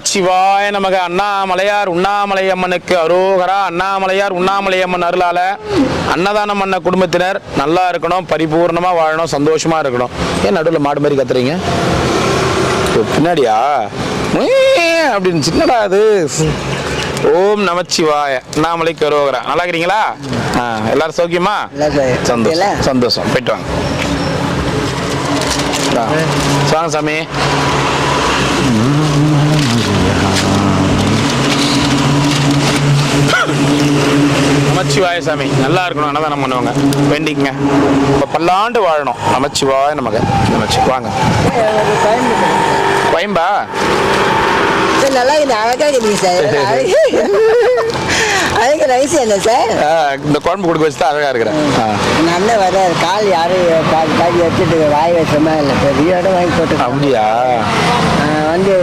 நமச்சிவாய நமக. அண்ணாமலையார் உண்ணாமலையம்மனுக்கு அரோகரா. அண்ணாமலையார் உண்ணாமலையம்மன் அருளால அன்னதானம் பண்ண குடும்பத்தினர் நல்லா இருக்கணும், பரிபூர்ணமா வாழணும், சந்தோஷமா இருக்கணும். ஏன் நடுவில் மாடு மாதிரி கத்துறீங்க? பின்னாடியா அப்படின்னு சின்னடா அது. ஓம் நமச்சிவாய அண்ணாமலைக்கு அரோகரா. நல்லா இருக்கிறீங்களா? எல்லாரும் சௌக்கியமா? சந்தோஷம் சந்தோஷம். போயிட்டு வாங்க. வாங்க சாமி. நமச்சிவாய சாமி நல்லா இருக்கணும், அன்னதானம் பண்ணுவாங்க, வேண்டிங்க. இப்போ பல்லாண்டு வாழணும். நமச்சிவாய நமக்கு. நமச்சி வாங்க. கோயம்பா நல்லா அழகாக இருக்கீங்க சார். அதுக்கு ரைஸ் என்ன சார்? இந்த குழம்பு கொடுக்க வச்சு தான் அழகா இருக்கிறேன். நல்ல வர கால் யாரும் கால் எடுத்துட்டு வாய் வச்சமா இல்லை பெரியோட வாங்கி போட்டு. அப்படியா? வந்து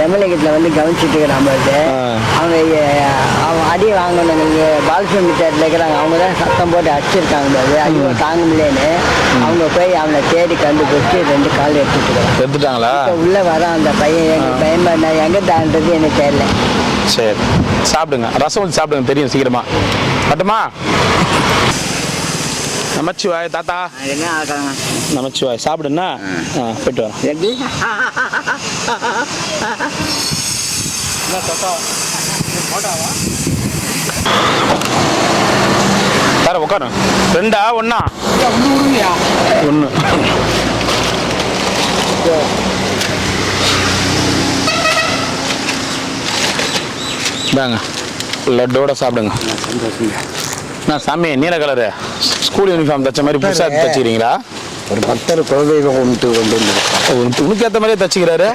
எம்எல்ஏ கிட்ட வந்து கவனிச்சுட்டு இருக்கிறான். அவங்க அடி வாங்கணும். நீங்கள் பாலசுவாமி தேட்டரில் இருக்கிறாங்க, அவங்க தான் சத்தம் போட்டு அடிச்சிருக்காங்க. ஐயோ தாங்க முடியலன்னு அவங்க போய் அவனை தேடி கண்டுபிடிச்சி 2 கால் எடுத்துட்டாங்களா? உள்ள வர அந்த பையன் எங்கள் பையன் நான் எங்கே தாண்டது எனக்கு தெரியல. சரி சாப்பிடுங்க, ரசம் வச்சு சாப்பிடுங்க, தெரியும் சீக்கிரமா. மட்டுமா? நமச்சிவாய் தாத்தா. என்ன ஆகாங்க? நமச்சிவாய் சாப்பிடுன்னா போயிட்டு வரேன். எப்படி சார் உட்காரு. 2 1 1 தாங்க. லட்டோட சாப்பிடுங்க. நான் சாமி நீல கலரு ஸ்கூல் யூனிஃபார்ம் தச்ச மாதிரி புதுசாக தச்சுக்கிறீங்களா? ஒரு பக்தர் குலதெய்வம் கும்பிட்டு கொண்டு வந்து உனக்கு ஏற்ற மாதிரியே தச்சுக்கிறாரு.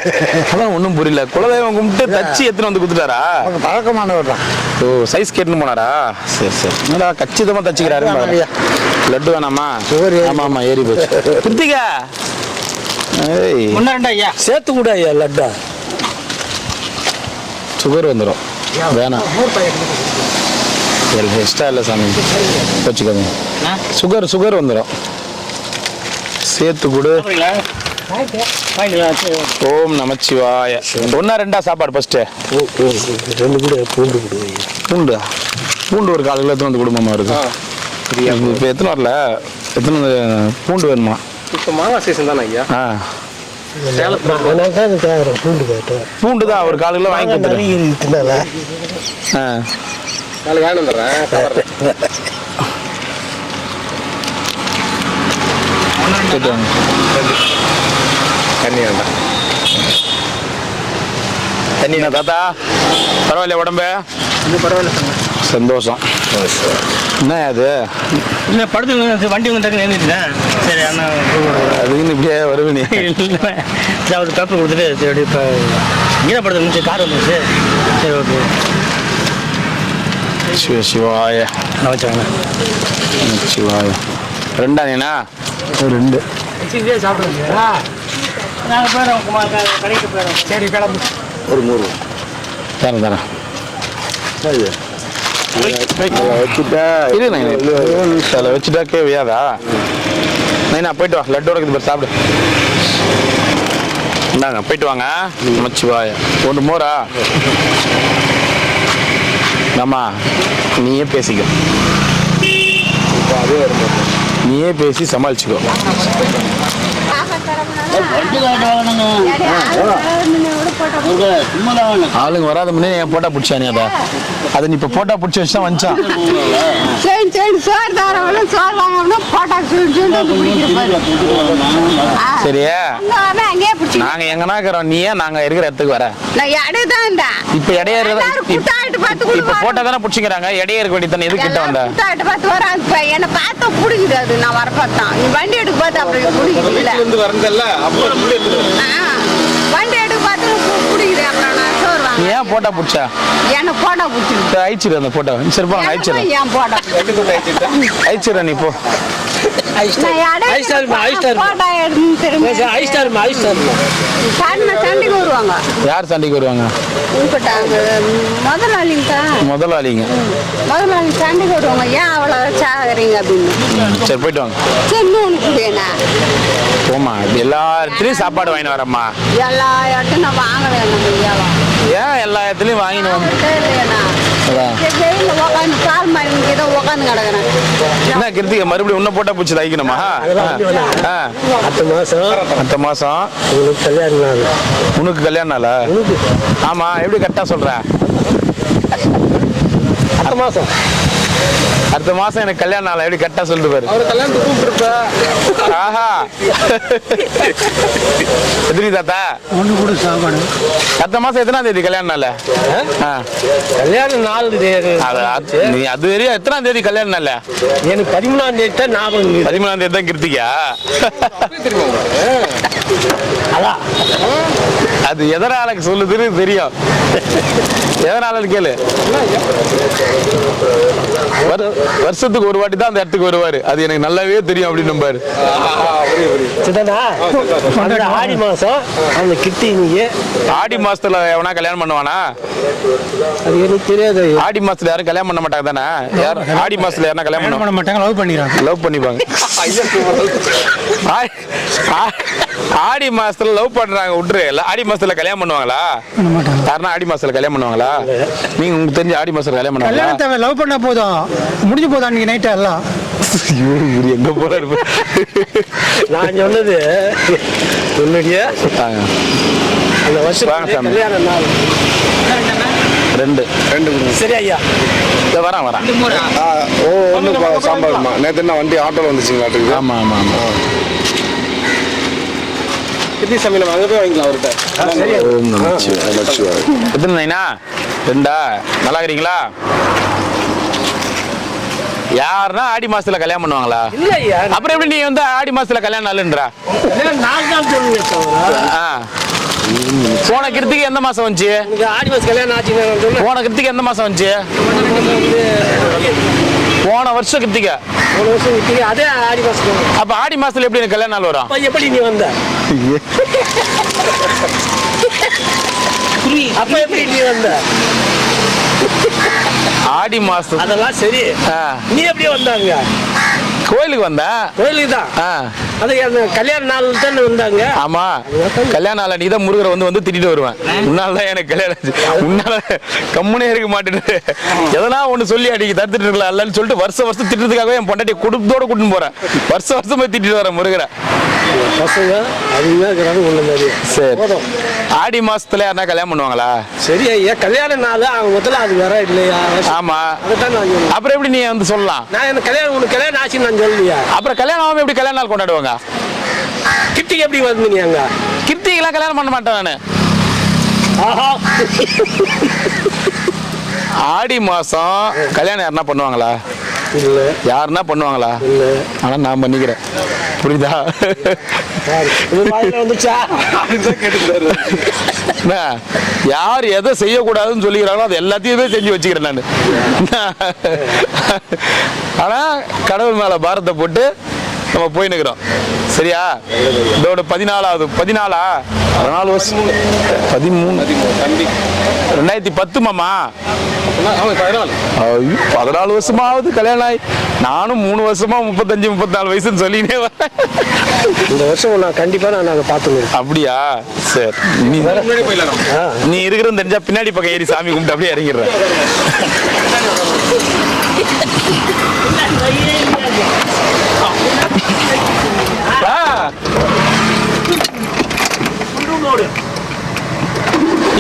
அதான் ஒன்றும் புரியல. குலதெய்வம் கும்பிட்டு தச்சு எடுத்துன்னு வந்து கொடுத்துட்டாரா? பழக்கமானவர் தான். ஓ சைஸ் கேட்டுன்னு போனாரா? சரி சரி. என்னடா கச்சிதமாக தச்சுக்கிறாரு. லட்டு வேணாமா? ஆமாம் ஆமாம் ஏறி போச்சு. கிருத்திகா ஏய் ஐயா சேர்த்து கூட ஐயா லட்டா. சுகர் வந்துடும், வேணாம். எக்ஸ்ட்ரா இல்லை சாமி, வச்சுக்கோங்க. சுகர் வந்துடும், சேர்த்து கொடு. ஓம் நமச்சிவாய. 1 2 சாப்பாடு ஃபர்ஸ்ட். 2 கூட பூண்டு கொடு. பூண்டு ஒரு 1/4 கிலோ எடுத்து வந்து குடும்பமா இருக்கு. இப்போ எத்தனை வரல? எத்தனை பூண்டு வேணுமா? இப்போ மாங்காய் சீசன் தானே ஐயா? பூண்டு தான் ஒரு 1/4 கிலோ வாங்கி கொடுத்துருங்க. நாளைக்கு வாங்கி வந்துடுறேன். தண்ணி வேண்டாம். தண்ணிண்ணா தாத்தா? பரவாயில்ல உடம்பு? பரவாயில்ல சந்தோஷம். என்ன அது? இல்லை படுத்து வண்டி வந்து டக்குன்னு எழுந்துட்டேன். சரி அண்ணா அதுக்குன்னு இப்படியே வருவீங்க? அவர் பேப்பர் கொடுத்துட்டு சரி இப்போ இங்கே படுத்து இருந்துச்சு, கார் வந்துச்சு. சரி ஓகே. சிவ சிவாய வச்சாங்க. சிவாய. 2 நீனா? 2 சாப்பிடுங்க. நாங்கள் போயிடுறோம், கடைக்கு போயிடுறோம். சரி கிளம்பு. ஒரு 100 தரேன். வச்சுட்டாக்கே வியாதா? நைனா போயிட்டு வா, லட்டோட இருக்குது சாப்பிடு. இந்தாங்க போயிட்டு வாங்க. நமச்சிவாய. 1 மோரா? ஆமா நீயே பேசிக்கோ, நீயே பேசி சமாளிச்சுக்கோ. ஆளுங்க வராத முன்னே என் போட்டா பிடிச்சானே அதை நீ இப்ப போட்டா பிடிச்சி வச்சுதான் வந்துச்சான். சரியா? நாங்க எங்கன்னா இருக்கிறோம், நீ ஏன் நாங்க இருக்கிற இடத்துக்கு வர? இப்ப இடையே இப்ப போட்டா தானே பிடிச்சிக்கிறாங்க. இடையே இருக்க வேண்டிய தானே, எது கிட்ட வந்த? என்ன பார்த்தா பிடிக்கிறாது. நான் வர பார்த்தா நீ வண்டி எடுக்க பார்த்தா அப்படி பிடிக்கிறது வரல. வண்டி எடுக்க பார்த்து பிடிக்கிறேன். அப்புறம் நான் சோறு வாங்க. ஏன் போட்டா பிடிச்சா? என்ன போட்டா பிடிச்சி அழிச்சிரு அந்த போட்டோ. சரி போங்க அழிச்சிரு. ஏன் போட்டா அழிச்சிரு நீ போ. சண்டைக்கு வருவாங்க. யார் சண்டைக்கு வருவாங்க? முதலாளிங்க சண்டைக்கு வருவாங்க. ஏன் அவ்வளவு சாகுறீங்க அப்படின்னு. சரி போயிட்டு வாங்க. சரி உனக்கு வேணா போமா. எல்லா இடத்துலயும் சாப்பாடு வாங்கிட்டு வரேம்மா. எல்லா இடத்தையும் நான் வாங்க வேணும். ஏன் எல்லா இடத்துலயும் வாங்கினு வந்து இல்லையாண்ணா அதான். வெயில்ல உக்காந்து கால் மணி ஏதோ உக்காந்து கிடக்குறேன் என்ன கிருத்திகை மறுபடியும் உன்னை போட்டா பூச்சி தைக்கணுமா அடுத்த மாசம் அடுத்த மாசம் உங்களுக்கு கல்யாணம் நாள். உனக்கு கல்யாணம் நாளா? ஆமா, எப்படி கரெக்டா சொல்ற? அடுத்த மாசம் அடுத்த மாசம் எனக்கு கல்யாணம் நாளா? எப்படி கரெக்டா சொல்லிட்டு பாரு. அவர் கல்யாணத்துக்கு கூப்பிட்டுருப்பா. ஆஹா, எத்தனை தாத்தா? ஒன்று கூட சாப்பாடு. அடுத்த மாசம் எத்தனாம் தேதி கல்யாணம் நாள்? கல்யாண நாள் நீ அது வரையும் எத்தனாம் தேதி கல்யாணம் நாள்? எனக்கு 13ஆம் தேதி தான் ஞாபகம் இருக்குது. 13ஆம் தேதி தான் கிருத்திகா? அதான் அது எதனால சொல்லுதுன்னு தெரியும். எதனால கேளு. வருஷத்துக்கு ஒரு வாட்டி தான் அந்த இடத்துக்கு வருவாரு. அது எனக்கு நல்லாவே தெரியும் அப்படின்னு நம்பாரு. சிதனா அந்த ஆடி மாசம் அந்த கிருத்திகை. ஆடி மாசத்துல எவனா கல்யாணம் பண்ணுவானா? அது எனக்கு தெரியாது. ஆடி மாசத்துல யாரும் கல்யாணம் பண்ண மாட்டாங்க தானே? ஆடி மாசத்துல யாரா கல்யாணம் பண்ண மாட்டாங்க, லவ் பண்ணிடுறாங்க. லவ் பண்ணிப்பாங்க. ஆடி மாசத்துல லவ் பண்றாங்க விட்டுரு. ஆடி மாசத்துல கல்யாணம் பண்ணுவாங்களா? யாருன்னா ஆடி மாசத்துல கல்யாணம் பண்ணுவாங்களா? நீங்க உங்களுக்கு தெரிஞ்ச ஆடி மாசத்துல கல்யாணம் பண்ணுவாங்களா? லவ் பண்ண போதும் முடிஞ்சு போதும் அன்னைக்கு நைட்டு எல்லாம். எங்க போறாரு? நான் சொன்னது உன்னுடைய அந்த வருஷம் கல்யாண நாள். ரெண்டு சரி ஐயா, வரேன். ஒன்று சாம்பார்மா. நேற்று என்ன வண்டி ஆட்டோவில் வந்துச்சுங்களா? ஆமா ஆமா ஆமா. கிருத்தி சமையல் அங்கே போய் வாங்கிக்கலாம் அவர்கிட்ட. எத்தனை நைனா? ரெண்டா? நல்லா இருக்கிறீங்களா? யாருன்னா ஆடி மாசத்துல கல்யாணம் பண்ணுவாங்களா? இல்ல ஐயா, அப்புறம் எப்படி நீ வந்து ஆடி மாசத்துல கல்யாணம் நாளுன்றா? நான் தான் சொல்லுங்க. போன கிருத்திக்கு எந்த மாசம் வந்துச்சு? ஆடி மாசம் கல்யாணம் ஆச்சு. போன கிருத்திக்கு எந்த மாசம் வந்துச்சு? போன வருஷம் கிருத்திகை. ஒரு வருஷம் கிருத்திகை அதே ஆடி மாசம். அப்ப ஆடி மாசத்துல எப்படி எனக்கு கல்யாண நாள் வரும்? எப்படி நீ வந்த? அப்ப எப்படி நீ வந்த? ஆடி மாசம் அதெல்லாம் சரி. நீ எப்படி வந்தாங்க? கோயிலுக்கு வந்தேன். கோயிலுக்கு தான். அது அந்த கல்யாண நாள் தானே வந்தாங்க. ஆமா, கல்யாண நாள் நீ தான் முருகரை வந்து திட்டிட்டு வருவேன். உன்னால தான் எனக்கு கல்யாணம். உன்னால கம்முனே இருக்க மாட்டேன்னு எதனா ஒண்ணு சொல்லி அடிக்க தடுத்துட்டு இருக்கலாம் இல்லன்னு சொல்லிட்டு வருஷம் திட்டுறதுக்காகவே என் பொண்டாட்டி குடும்பத்தோட கூட்டின்னு போறேன். வருஷம் போய் திட்டிட்டு வரேன் முருகரை. பசங்க அதிகமாக இருக்கிறாங்க உள்ள மாதிரி. சரி, ஆடி மாசத்துல யாருன்னா கல்யாணம் பண்ணுவாங்களா? சரி ஐயா, கல்யாண நாள் அவங்க முதல்ல அது வேற இல்லையா? ஆமா, அதைத்தான் நான் சொல்லுவேன். அப்புறம் எப்படி நீ வந்து சொல்லலாம்? நான் எனக்கு கல்யாணம் உனக்கு கல்யாணம் ஆச்சுன்னு நான் சொல்லலையா? அப்புறம் கல்யாணம் ஆகாம எப்படி கல்யாண நாள் கொண்டாடுவாங்க? கிருத்திகை எப்படி வந்தீங்க அங்க? கிருத்திகெல்லாம் கல்யாணம் பண்ண மாட்டேன் நானு. ஆஹா, ஆடி மாசம் கல்யாணம் யாருன்னா பண்ணுவாங்களா? இல்ல. யாருன்னா பண்ணுவாங்களா? இல்ல. ஆனா நான் பண்ணிக்கிறேன். புரியுதா? வந்துச்சா? என்ன, யார் எதை செய்யக்கூடாதுன்னு சொல்லிக்கிறாங்களோ அது எல்லாத்தையுமே செஞ்சு வச்சுக்கிறேன் நான். ஆனா கடவுள் மேல பாரத்தை போட்டு நம்ம போயின்னுக்கிறோம். சரியா? இதோட 14 வருஷம் 2010 மாமா. 14 வருஷமாவது கல்யாணம் ஆகி நானும் 3 வருஷமா 35-34 வயசுன்னு சொல்லினே வரேன். இந்த வருஷம் நான் கண்டிப்பா நான் பார்த்துருவேன். அப்படியா? சரி, நீ இருக்கிறது தெரிஞ்சா பின்னாடி பக்கம் ஏறி சாமி கும்பிட்டு அப்படியே இறங்கிடுறேன்.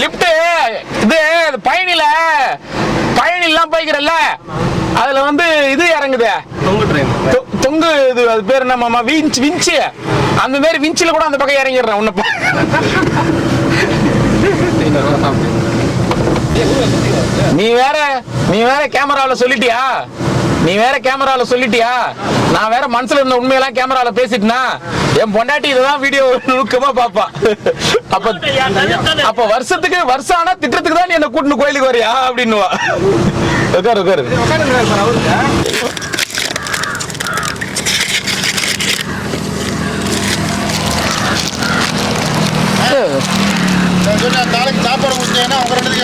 லிப்ட் இது பயணிலாம் போய்க்கிறல்ல, அதுல வந்து இது இறங்குது தொங்கு. இது அது பேர் என்ன மாமா? விஞ்சு. அந்த மாதிரி விஞ்சில கூட அந்த பக்கம் இறங்கிடுறேன். உன்ன நீ வேற கேமரால சொல்லிட்டியா? நான் வேற மனசுல இருந்த உண்மையெல்லாம் கேமரால பேசிட்டேனா? என் பொண்டாட்டி இதெல்லாம் வீடியோ நுணுக்கமா பாப்பா. அப்ப வருஷம் ஆனா திட்டத்துக்கு தான் நீ என்ன கூட்டின்னு கோயிலுக்கு வரியா அப்படின்னுவா. உட்காரு. நாளைக்கு சாப்பாடு முடிச்சீங்கன்னா உங்க ரெண்டு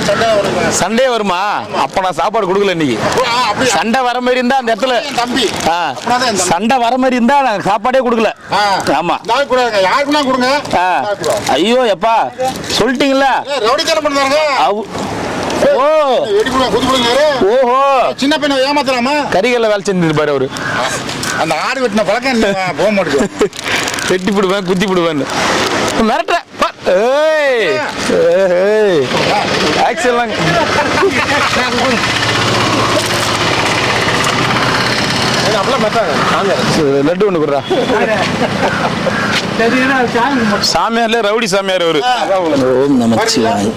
சண்டை வருங்க. சண்டே வருமா? அப்ப நான் சாப்பாடு கொடுக்கல இன்னைக்கு. அப்படியா? சண்டை வர மாதிரி இருந்தா அந்த இடத்துல என் தம்பி ஆ, அப்படின்னா என் தம்பி. சண்டை வர மாதிரி இருந்தா நான் சாப்பாடே கொடுக்கல. ஆமா. நான் கொடுங்க, யாருக்குன்னா கொடுங்க. ஆ, ஐயோ எப்பா சொல்லிட்டீங்கல்ல. ரவுடிக்கார பண்ணுறாங்க. ஓ வெடி கொடுங்க, குத்து கொடுங்க. ஓஹோ, சின்ன பையனை ஏமாத்தலாமா? கரிகல்ல வேலை செஞ்சிருப்பாரு அவரு. அந்த ஆடு வெட்டின பழக்கம் இல்லையா? போக மாட்டேங்குது. வெட்டி விடுவேன், குத்தி விடுவேன். மிரட்டுற ஏய் ஏய் ஆக்சுவலாங்க. லட்டு ஒன்று கொடுறா. சாமியார்ல ரவுடி சாமியார் அவரு. ஓம் நமச்சிவாய்.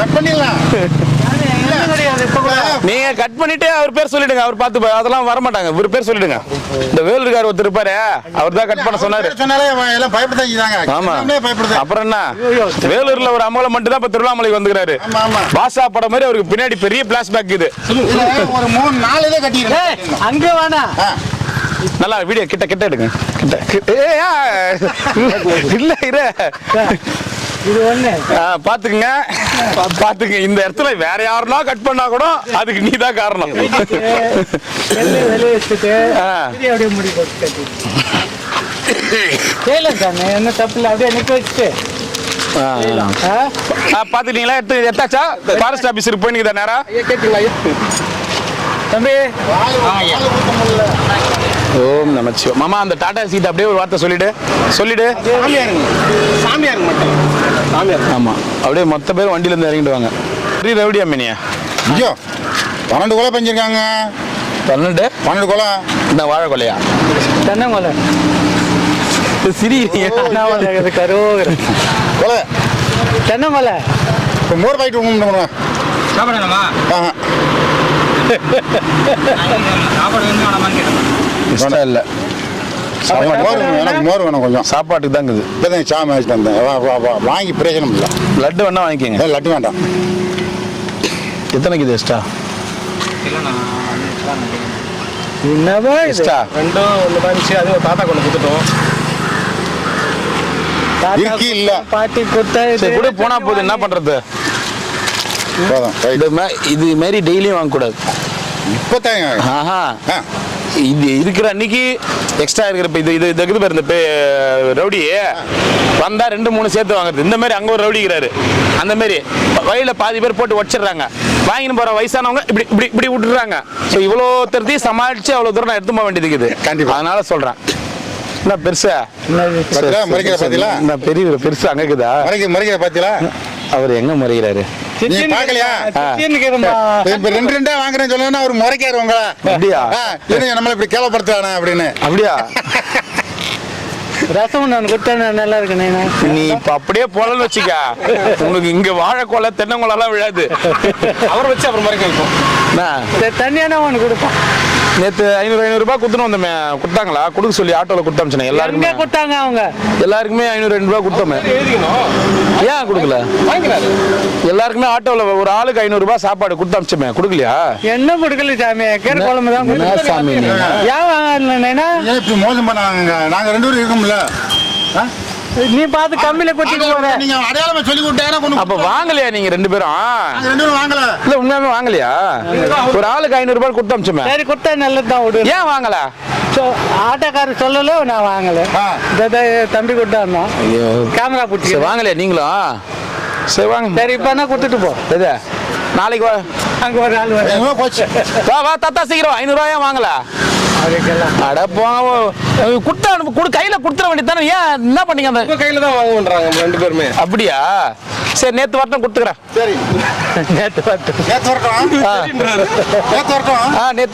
கட் பண்ணிடலாம். நீங்க கட் பண்ணிட்டு அவர் பேர் சொல்லிடுங்க. அவர் பார்த்து அதெல்லாம் வர மாட்டாங்க. இவர் பேர் சொல்லிடுங்க. இந்த வேலு இருக்காரு ஒருத்தர் இருப்பாரு, அவர் தான் கட் பண்ண சொன்னாரு. சொன்னாலே எல்லாம் பயப்படுத்தாங்க. ஆமா, பயப்படுது. அப்புறம் என்ன, வேலூர்ல ஒரு அமலம் மட்டும் தான் இப்ப திருவண்ணாமலைக்கு வந்துக்கிறாரு. ஆமா, ஆமா. பாஷா படம் மாதிரி அவருக்கு பின்னாடி பெரிய பிளாஷ்பேக் இது. இதுல ஒரு 3-4 இதை கட்டிடுறேன். அங்க வேணா நல்லா வீடியோ கிட்ட கிட்ட எடுங்க. கிட்ட இல்ல இரு. இது ஒண்ணு பாத்துக்குங்க, பாத்துங்க. இந்த இடத்துல வேற யாருன்னா கட் பண்ணா கூட அதுக்கு நீ தான் காரணம். வெளியே வச்சுட்டு அப்படியே முடி போட்டு கட்டி செய்யலாம் தானே, என்ன தப்பு இல்லை. அப்படியே நிக்க வச்சுட்டு பாத்துட்டீங்களா? எத்தாச்சா? ஃபாரஸ்ட் ஆபீஸருக்கு போய் நேரா தம்பி. ஓம் நமச்சிவாய். மாமா அந்த டாடா சீட் அப்படியே ஒரு வார்த்தை சொல்லிடு. சாமியார் மட்டும். சாமியார். ஆமா, அப்படியே மொத்த பேர் வண்டியில இருந்து இறங்கிட்டு வாங்க. பெரிய ரவுடி அம்மனியா? ஐயோ 12 கொலை பஞ்சிருக்காங்க. 12 கொலை. இந்த வாழை கொலையா? தென்னங்கொலை சிரி கருவோகிற கொலை. தென்னங்கொலை. இப்போ மோர் பாக்கெட் கொடுங்க. சாப்பிடலாமா? சாப்பாடு வேணுமா வேணாமான்னு கேட்டேன். இஷ்டம் இல்லை. எனக்கு மோர் வேணும் கொஞ்சம். சாப்பாட்டுக்கு தான் இருக்குது. இப்போதான் சாமி வச்சுட்டு வந்தேன். வாங்கி பிரயோஜனம் இல்லை. லட்டு வேணா வாங்கிக்கோங்க. லட்டு வேண்டாம். எத்தனைக்கு இது எக்ஸ்ட்ரா? என்னவா எக்ஸ்ட்ரா ரெண்டும் ஒன்று தான் இருந்துச்சு. அது ஒரு தாத்தா கொண்டு கொடுத்துட்டோம். இருக்கு இல்ல பாட்டி கொடுத்தா சரி கூட போனா போகுது, என்ன பண்றது? போதும். இது மாதிரி டெய்லியும் வாங்கக்கூடாது. இப்போதாங்க. ஆஹா, இது இருக்கிற அன்னைக்கு எக்ஸ்ட்ரா இருக்கிற இப்போ இது இருக்குது பாரு. இந்த ரவுடி வந்தா 2-3 சேர்த்து வாங்குறது. இந்த மாதிரி அங்கே ஒரு ரவுடி இருக்கிறாரு. அந்த மாதிரி வழியில் பாதி பேர் போட்டு உடச்சிடுறாங்க. வாங்கின்னு போகிற வயசானவங்க இப்படி இப்படி இப்படி விட்டுறாங்க. ஸோ இவ்வளோ தரத்தையும் சமாளித்து அவ்வளோ தூரம் நான் எடுத்து போக வேண்டியது இருக்குது. கண்டிப்பாக. அதனால சொல்கிறேன். என்ன பெருசா மறைக்கிற பாத்தீங்களா? நான் பெரிய பெருசா அங்கே இருக்குதா? மறைக்கிற பாத்தீங்களா? அவர் எங்க முறைகிறாரு? நீ பாக்கலையா? இப்ப 2 வாங்குறேன்னு சொன்னா அவர் முறைக்காரு உங்களை. அப்படியா? நம்மள இப்படி கேவலப்படுத்துறானே அப்படின்னு. அப்படியா? ரசம் நான் கொடுத்தா நல்லா இருக்கு. நீ இப்ப அப்படியே போலன்னு வச்சுக்க, உனக்கு இங்க வாழைக்கொலை தென்னங்கொலாம் விழாது. அவரை வச்சு அப்புறம் மறைக்க வைப்போம். தண்ணியான ஒன்று கொடுப்போம். நேத்து 500 ரூபாய் கொடுத்துன்னு வந்தோமே, கொடுத்தாங்களா? கொடுக்க சொல்லி ஆட்டோல கொடுத்தாமிச்சேன் எல்லாருக்குமே. கொடுத்தாங்க அவங்க எல்லாருக்குமே 502 ரூபாய் கொடுத்தோமே. ஏன் கொடுக்கல? எல்லாருக்குமே ஆட்டோல ஒரு ஆளுக்கு 500 ரூபாய் சாப்பாடு கொடுத்தாமிச்சோமே, கொடுக்கலையா? என்ன கொடுக்கல சாமி, கீரை குழம்பு தான் சாமி. ஏன் வாங்கலைன்னா இப்படி மோசம் பண்ணாங்க. நாங்க 2 பேரும் இருக்கோம்ல. நீ பார்த்து கம்மியில கொட்டிட்டு போற. நீங்க அடையாளமா சொல்லி கொடுத்தா அப்ப வாங்கலையா நீங்க 2 பேரும்? 2 பேரும் வாங்கல. இல்ல உண்மையாவே வாங்கலையா? ஒரு ஆளுக்கு 500 ரூபாய் கொடுத்தாமிச்சோமே. சரி கொடுத்தா நல்லதுதான் விடு. ஏன் வாங்கல? ஆட்டோக்காரர் சொல்லல, நான் வாங்கல. தம்பி கொடுத்தா கேமரா பிடிச்சி வாங்கலையா நீங்களும்? சரி வாங்க. சரி இப்ப என்ன கொடுத்துட்டு போ. எது நாளைக்கு வா. அங்க ஒரு ஆள் வர போச்சு. வா வா தாத்தா சீக்கிரம். 500 ரூபாயா வாங்கல? அட போங்க, குடுத்தா கையில குடுத்துற வேண்டியதானே. ஏன் என்ன பண்ணீங்க? அந்த கையில தான் வாங்குன்றாங்க 2 பேருமே. அப்படியா? சரி நேத்து வரட்டும் கொடுத்துக்கிறேன். சரி நேத்து வரட்டும். நேத்து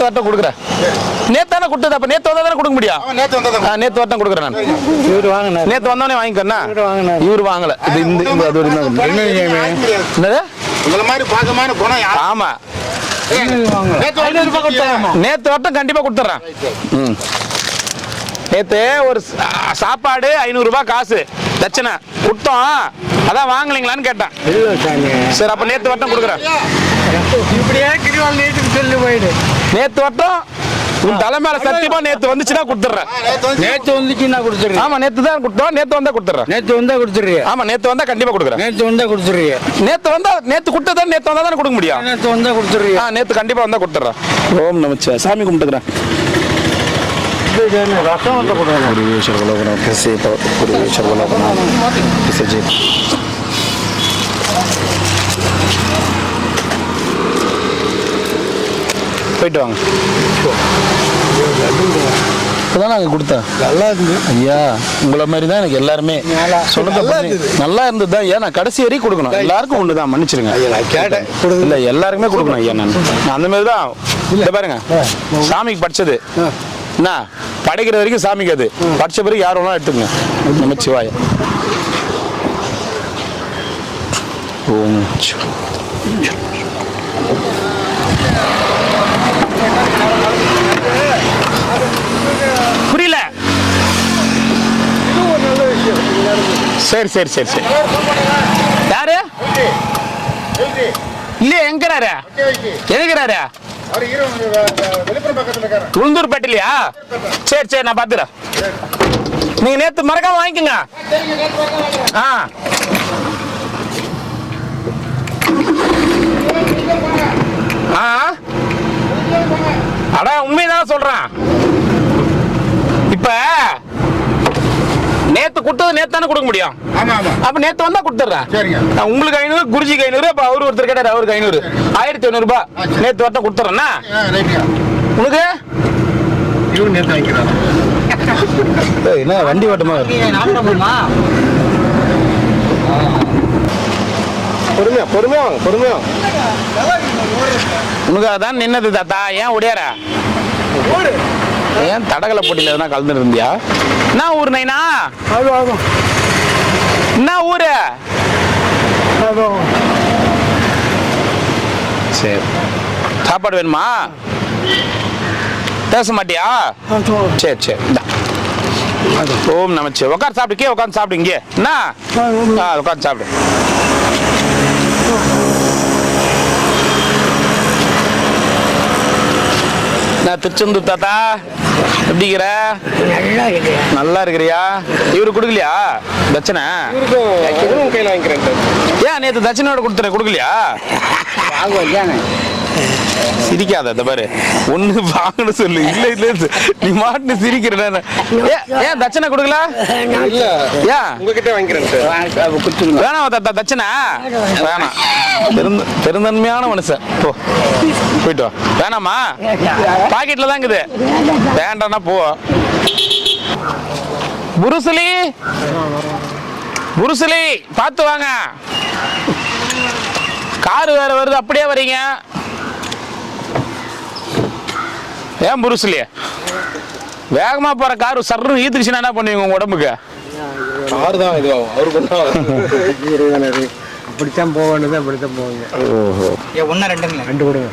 வரட்டும் கொடுக்குறேன். நேத்து தானே கொடுத்தது. அப்ப நேத்து வந்தா தானே கொடுக்க முடியும். நேத்து வரட்டும் கொடுக்குறேன் நான். இவரு வாங்கினாரு. நேத்து வந்தோடனே வாங்கிக்கண்ணா. வாங்கினாரு. இவரு வாங்கல. இது இந்த அது ஒரு என்னது உங்களை மாதிரி பாக்கமான குணம். ஆமா, நேத்து வரட்டும் கண்டிப்பா கொடுத்துட்றேன். நேத்து ஒரு சாப்பாடு 500 ரூபாய் காசு தட்சணை கொடுத்தோம். அதான் வாங்கலீங்களான்னு கேட்டேன். சரி அப்ப நேத்து வரட்டும் கொடுக்குறேன். இப்படியே கிரிவால் நீட்டுக்கு சொல்லி போயிடு. நேத்து வரட்டும் உன் தலை மேல சத்தியமா நேத்து வந்துச்சுன்னா கொடுத்துறேன். நேற்று வந்துச்சு நான் கொடுத்துறேன். ஆமா நேத்து தான் கொடுத்தோம். நேத்து வந்தா கொடுத்துறேன். நேற்று வந்தா கொடுத்துறீங்க. ஆமா நேத்து வந்தா கண்டிப்பா கொடுக்குறேன். நேற்று வந்தா கொடுத்துறீங்க. நேத்து கொடுத்ததா நேத்து வந்தா தானே கொடுக்க முடியும். நேற்று வந்தா கொடுத்துறீங்க. நேத்து கண்டிப்பா வந்தா கொடுத்துறேன். ஓம் நமச்சிவாய. சாமி கும்பிட்டுக்கிறேன். ரசம் வந்து கொடுங்க. போயிட்டு வாங்க. இப்பதான் நாங்க கொடுத்தேன். நல்லா இருந்து ஐயா உங்களை மாதிரி தான் எனக்கு எல்லாருமே நல்லா இருந்தது தான். ஏன் நான் கடைசி வரைக்கும் கொடுக்கணும். எல்லாருக்கும் ஒண்ணுதான், மன்னிச்சிருங்க. இல்ல எல்லாருக்குமே கொடுக்கணும் ஐயா. நான் அந்த மாதிரி தான். இந்த பாருங்க, சாமிக்கு படிச்சது என்ன படைக்கிற வரைக்கும் சாமிக்கு, அது படிச்ச பிறகு யார் வேணாலும் எடுத்துக்கங்க. நமச்சிவாய. ஓம் புரியல. சரி சரி சரி சரி. யாரு இல்லையா? எங்கிறாரு? எதுக்குறாரு? உளுந்தூர்பேட்டையிலையா? சரி சரி, நான் பாத்துறேன். நீங்க நேத்து மறக்காம வாங்கிக்கோங்க. அடா உண்மைதான் சொல்றேன். இப்ப நேத்து கொடுத்தது நேத்து தானே கொடுக்க முடியும். அப்ப நேத்து வந்தா கொடுத்துறேன். நான் உங்களுக்கு 500, குருஜிக்கு 500, அப்ப அவரு ஒருத்தர் கேட்டாரு, அவருக்கு 500, 1500 ரூபாய் நேத்து வரட்டும் கொடுத்துறேன்னா. உனக்கு என்ன வண்டி ஓட்டமா பொறுமையா பொறுமையா பொறுமையா. உனக்கு அதான் நின்னது தாத்தா. ஏன் ஒடியார? ஏன் தடகள போட்டியில எதனா கலந்துட்டு இருந்தியா? என்ன ஊர் நைனா? என்ன ஊரு? சரி, சாப்பாடு வேணுமா? பேச மாட்டியா? சரி சரி. ஓம் நமச்சிவாய. உட்காந்து சாப்பிடு. உட்காந்து சாப்பிடு. இங்கே என்ன உட்காந்து சாப்பிடு. நான் திருச்செந்தூர் தாத்தா. எப்படிங்கிற? நல்லா இருக்கிறியா? இவரு கொடுக்கலையா தட்சணை? கையில் வாங்கிக்கிறேன். ஏன் நேற்று தட்சணையோட கொடுத்துறேன், கொடுக்கலையா? சிரிக்காத. இந்த பாரு, ஒண்ணு வாங்கன்னு சொல்லு. இல்ல இல்ல நீ மாட்டு சிரிக்கிற. ஏன் தட்சணை கொடுக்கல? இல்ல ஏன் உங்ககிட்ட வாங்கிக்கிறேன். வேணாம் தாத்தா தட்சணை வேணாம். பெருந்தன்மையான மனுஷன். போ போயிட்டு வா. வேணாமா? பாக்கெட்ல தான் இருக்குது. வேண்டாம்னா போ. புருசலி புருசலி பார்த்து வாங்க. காரு வேற வருது, அப்படியே வரீங்க. ஏன் புருசலி வேகமா போற காரு சர்ன்னு ஈத்துக்குச்சுன்னா என்ன பண்ணுவீங்க உங்க உடம்புக்கு? கார் தான் இது அப்படித்தான் போக வேண்டியது. அப்படித்தான் போவாங்க. ஓஹோ. ஒன்னா ரெண்டுங்களா? 2 கொடுங்க.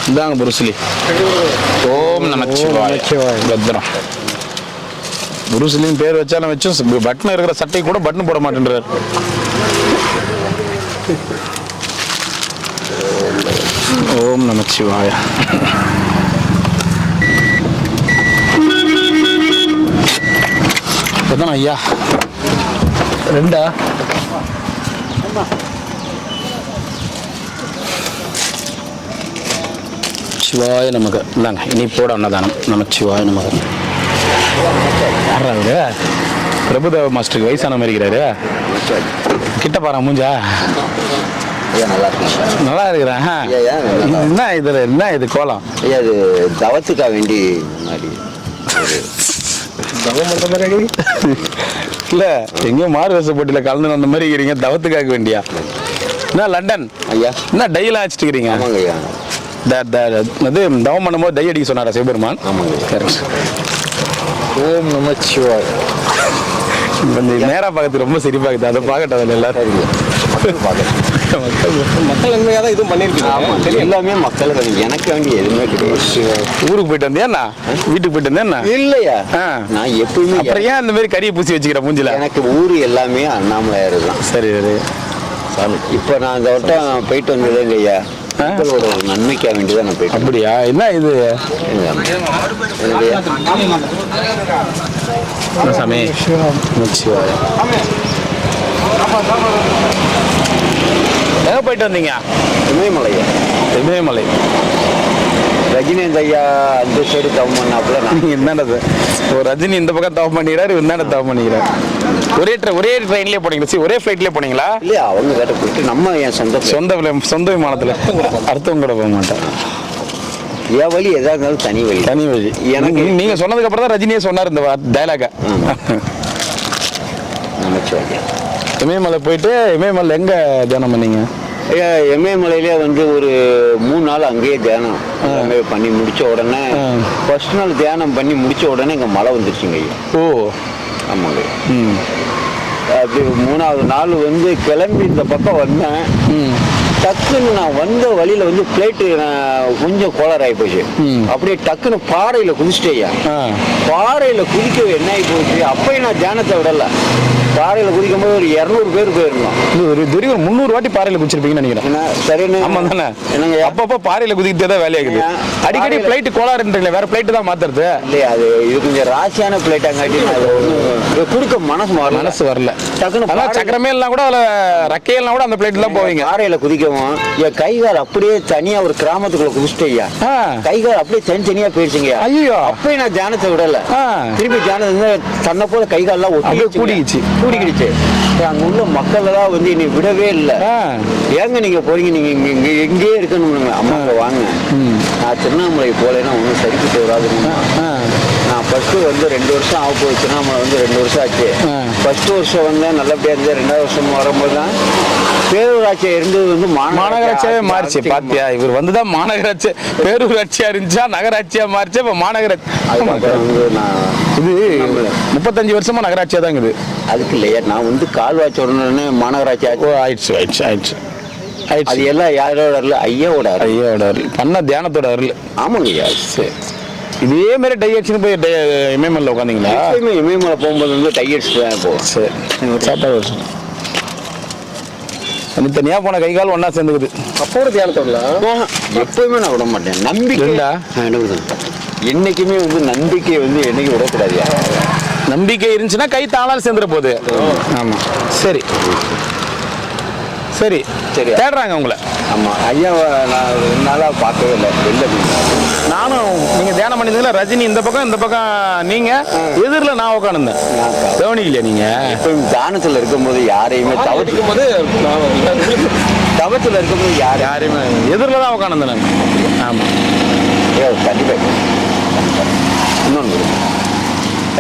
இந்தாங்க புருசலி. ஓம் நமச்சிவாய. பத்ரம். புருசலின்னு பேர் வச்சாலும் வச்சும் பட்டன் இருக்கிற சட்டை கூட பட்டன் போட மாட்டேன்றார். ஓம் நமச்சிவாய. இப்பதான் ஐயா 2 சிவாய நமக்கு. இந்தாங்க இனிப்போட அன்னதானம். நமச்சிவாய நமக்கு. யாரா அவரு? பிரபுதேவ மாஸ்டருக்கு வயசான மாதிரி இருக்கிறாரு. கிட்ட பாரு மூஞ்சா. நல்லா இருக்கிறேன். என்ன இதுல என்ன இது கோலம்? அது தவத்துக்கா வேண்டி முன்னாடி இல்ல எங்கேயோ மாறு வேச போட்டியில கலந்து அந்த மாதிரி இருக்கிறீங்க. தவத்துக்காக வேண்டியா? என்ன லண்டன் ஐயா என்ன டையெல்லாம் வச்சுட்டு இருக்கிறீங்க? ஆமாங்க ஐயா. அது தவம் பண்ணும்போது டை அடிக்க சொன்னாரா சிவபெருமான்? ஆமாங்க. கரெக்ட். ஓம் நமச்சிவாய. நேரா பார்க்கறது ரொம்ப சிரிப்பாக்குது. அதை பார்க்கட்டும் அதில் எல்லாரும். மக்கள் பார்க்கணும். மக்கள் நன்மையாக தான் இதுவும் பண்ணியிருக்கீங்க. ஆமாம், எல்லாமே மக்களுக்கு எனக்கு வேண்டிய எதுவுமே கிடையாது. ஊருக்கு போயிட்டு வந்தியா வீட்டுக்கு போயிட்டு வந்தேன் இல்லையா, ஆ. நான் எப்பயுமே அப்புறம் ஏன் இந்த மாதிரி கறியை பூசி வச்சுக்கிற மூஞ்சில? எனக்கு ஊர் எல்லாமே அண்ணாமலையார் தான். சரி சரி. இப்போ நான் இந்த வட்டம் போயிட்டு வந்ததே இல்லையா, மக்களோட ஒரு நன்மைக்காக வேண்டியதான் நான் போயிட்டு அப்படியா? என்ன இது என்னுடைய என்ன சாமி? நமச்சிவாய. எங்க போயிட்டு வந்தீங்க? இமயமலையா, இமயமலை. ரஜினிகாந்த் ஐயா அந்த சைடு தவம் பண்ணாப்புல நான் நீங்க என்னது ஒரு ரஜினி இந்த பக்கம் தவம் பண்ணிக்கிறாரு, என்னென்ன தவம் பண்ணிக்கிறாரு? ஒரே ட்ரெயின்லயே போனீங்களா? சரி, ஒரே ஃபிளைட்லயே போனீங்களா? இல்லையா, அவங்க வேற போயிட்டு நம்ம என் சொந்த விமானத்துல அடுத்தவங்க கூட போக மாட்டேன். என் வழி எதா இருந்தாலும் தனி வழி. தனி வழி. எனக்கு நீங்க சொன்னதுக்கு அப்புறம் தான் ரஜினியே சொன்னார் இந்த டயலாக. நமச்சிவாயா. இமயமலை போயிட்டு இமயமலை எங்க தியானம் பண்ணீங்க? இமயமலையிலே வந்து ஒரு 3 நாள் அங்கேயே தியானம் எல்லாமே பண்ணி முடிச்ச உடனே ஃபர்ஸ்ட் நாள் தியானம் பண்ணி முடிச்ச உடனே இங்கே மழை வந்துருச்சுங்க ஐயா. ஓ ஆமாங்க. ம் அப்படி 3ஆவது நாள் வந்து கிளம்பி இந்த பக்கம் வந்தேன். டக்குன்னு நான் வந்த வழியில வந்து பிளேட்டு கொஞ்சம் கோளாறு ஆகி போச்சு. அப்படியே டக்குன்னு பாறையில் குதிச்சிட்டேயா. பாறையில் குதிக்க என்ன ஆகி போச்சு, அப்பயும் நான் தியானத்தை விடல. பாறையில் குதிக்கும் போது ஒரு 200 பேர் போயிருந்தோம். ஒரு 300 வாட்டி பாறையில் குதிச்சிருப்பீங்கன்னு நினைக்கிறேன். என்ன சரின்னு ஆமா தானே? என்னங்க அப்பப்போ பாறையில் குதிக்கிட்டே தான் வேலையாகுது. அடிக்கடி பிளைட் கோளாறுன்றீங்களே, வேற பிளைட் தான் மாத்துறது இல்லையா? அது இது கொஞ்சம் ராசியான பிளேட்டாங்காட்டி அது ஒன்றும் கொடுக்க மனசு வரல. டக்குன்னு அதான் சக்கரமே எல்லாம் கூட அதில் ரக்கையெல்லாம் கூட அந்த பிளைட் தான் போவீங்க. பாறையில் குதிக்கவும் என் கைகால் அப்படியே தனியா ஒரு கிராமத்துக்குள்ள குதிச்சிட்டேயா. கைகால் அப்படியே தனித்தனியா போயிடுச்சுங்க. ஐயோ, அப்பயும் நான் தியானத்தை விடல. திருப்பி தியானத்தை தன்னை போல கைகால்லாம் கூடிக்கிடுச்சு. அங்க உள்ள மக்கள் எல்லாம் வந்து என்னை விடவே இல்லை. ஏங்க நீங்க போறீங்க, நீங்க இங்க எங்கேயே இருக்கணும், அம்மாங்க வாங்க, நான் திருவண்ணாமலை போலேன்னா ஒன்றும் சரிக்கிட்டு வராதுங்க. நான் ஃபர்ஸ்ட் வந்து 2 வருஷம் ஆக போகுது, திருவண்ணாமலை வந்து 2 வருஷம் ஆச்சு. ஃபர்ஸ்ட் வருஷம் வந்தேன் நல்லபடியா இருந்தேன். 2வது வருஷம் வரும்போது தான் பேரூராட்சியா இருந்தது வந்து மாநகராட்சியாவே மாறிச்சு. பாத்தியா, இவர் வந்துதான் மாநகராட்சி பேரூராட்சியா இருந்துச்சா நகராட்சியா மாறிச்சு. இப்ப மாநகராட்சி இது 35 வருஷமா நகராட்சியா தான் இருக்குது. அதுக்கு இல்லையா, நான் வந்து கால்வாய்ச்சி உடனே மாநகராட்சி ஆயிடுச்சு. அது எல்லாம் யாரோட அருள், ஐயாவோட அருள், பண்ண தியானத்தோட அருள். ஆமாங்க ஐயா. சரி, இதே மாதிரி டை அடிச்சுன்னு போய் இமயமலையில் உட்காந்தீங்களா? இமயமலை போகும்போது வந்து டை அடிச்சுட்டு தான் போவோம். சரி, சாப்பாடு தனித்தனியாக போன கை கால் ஒன்றா சேர்ந்துக்குது. அப்போட தியானத்தோட எப்பவுமே நான் விட மாட்டேன். நம்பிக்கை என்னைக்குமே வந்து நம்பிக்கை வந்து என்னைக்கு விடக்கூடாது. நம்பிக்கை இருந்துச்சுன்னா கை தானாலும் சேர்ந்துட போகுது. ஆமாம். சரி சரி சரி, தேடுறாங்க உங்களை. ஆமாம் ஐயா, நான் 2 நாளாக பார்க்கவே இல்லை. வெளில நானும் நீங்கள் தியானம் பண்ணியிருந்தீங்களா? ரஜினி இந்த பக்கம் நீங்கள் எதிரில் நான் உட்காந்துருந்தேன். கவனிக்கலையா நீங்கள்? இப்போ தானத்தில் இருக்கும்போது யாரையுமே தவத்தில் இருக்கும்போது யாரையுமே எதிரில் தான் உட்காந்துருந்தேன் நான். ஆமாம். கண்டிப்பாக. இன்னொன்று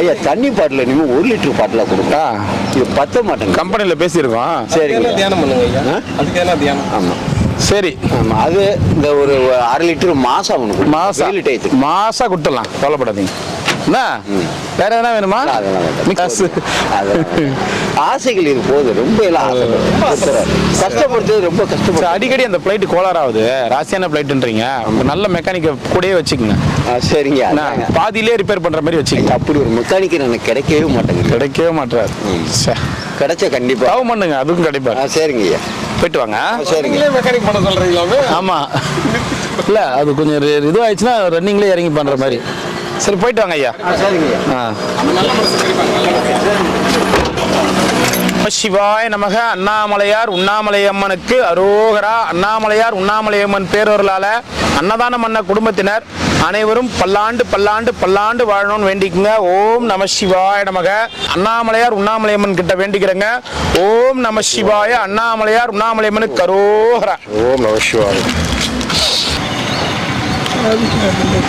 ஐயா, தண்ணி பாட்டில் இனிமேல் 1 லிட்டர் பாட்டில் கொடுத்தா இது பத்த மாட்டேங்க. கம்பெனியில் பேசியிருக்கோம். சரி, தியானம் பண்ணுங்க ஐயா. அதுக்கு என்ன தியானம்? ஆமாம் சரி. ஆமாம், அது இந்த ஒரு 1/2 லிட்டர் மாசம் அவனுக்கு மாசம் கொடுத்துடலாம், கவலைப்படாதீங்க. என்ன வேற எதனா வேணுமா? ஆசைகள் இது போகுது. ரொம்ப எல்லாம் கஷ்டப்படுறது, ரொம்ப கஷ்டப்பட்டு அடிக்கடி அந்த பிளைட் கோளாறாகுது. ராசியான பிளைட்ன்றீங்க, நல்ல மெக்கானிக்கை கூடயே வச்சுக்கோங்க. சரிங்க, பாதியிலே ரிப்பேர் பண்ற மாதிரி வச்சுக்கோங்க. அப்படி ஒரு மெக்கானிக் எனக்கு கிடைக்கவே மாட்டேங்குது. கிடைச்சா கண்டிப்பா தவம் பண்ணுங்க, அதுக்கும் கிடைப்பாரு. சரிங்க ஐயா, போயிட்டு வாங்க. சரிங்க. மெக்கானிக் பண்ண சொல்றீங்களா? ஆமா, இல்ல அது கொஞ்சம் இதுவாயிடுச்சுன்னா ரன்னிங்லேயே இறங்கி பண்ற மாதிரி. சரி, போயிட்டு வாங்க ஐயா. சரிங்க ஐயா. சிவாய நமக. அண்ணாமலையார் உண்ணாமலையம்மனுக்கு அரோகரா. அண்ணாமலையார் உண்ணாமலையம்மன் பேரொருளால அன்னதானம் பண்ண குடும்பத்தினர் அனைவரும் பல்லாண்டு வாழணும்னு வேண்டிக்குங்க. ஓம் நம சிவாய நமக. அண்ணாமலையார் உண்ணாமலையம்மன் கிட்ட வேண்டிக்கிறேங்க. ஓம் நம சிவாய. அண்ணாமலையார் உண்ணாமலையம்மனுக்கு அரோகரா. ஓம் நம சிவாய.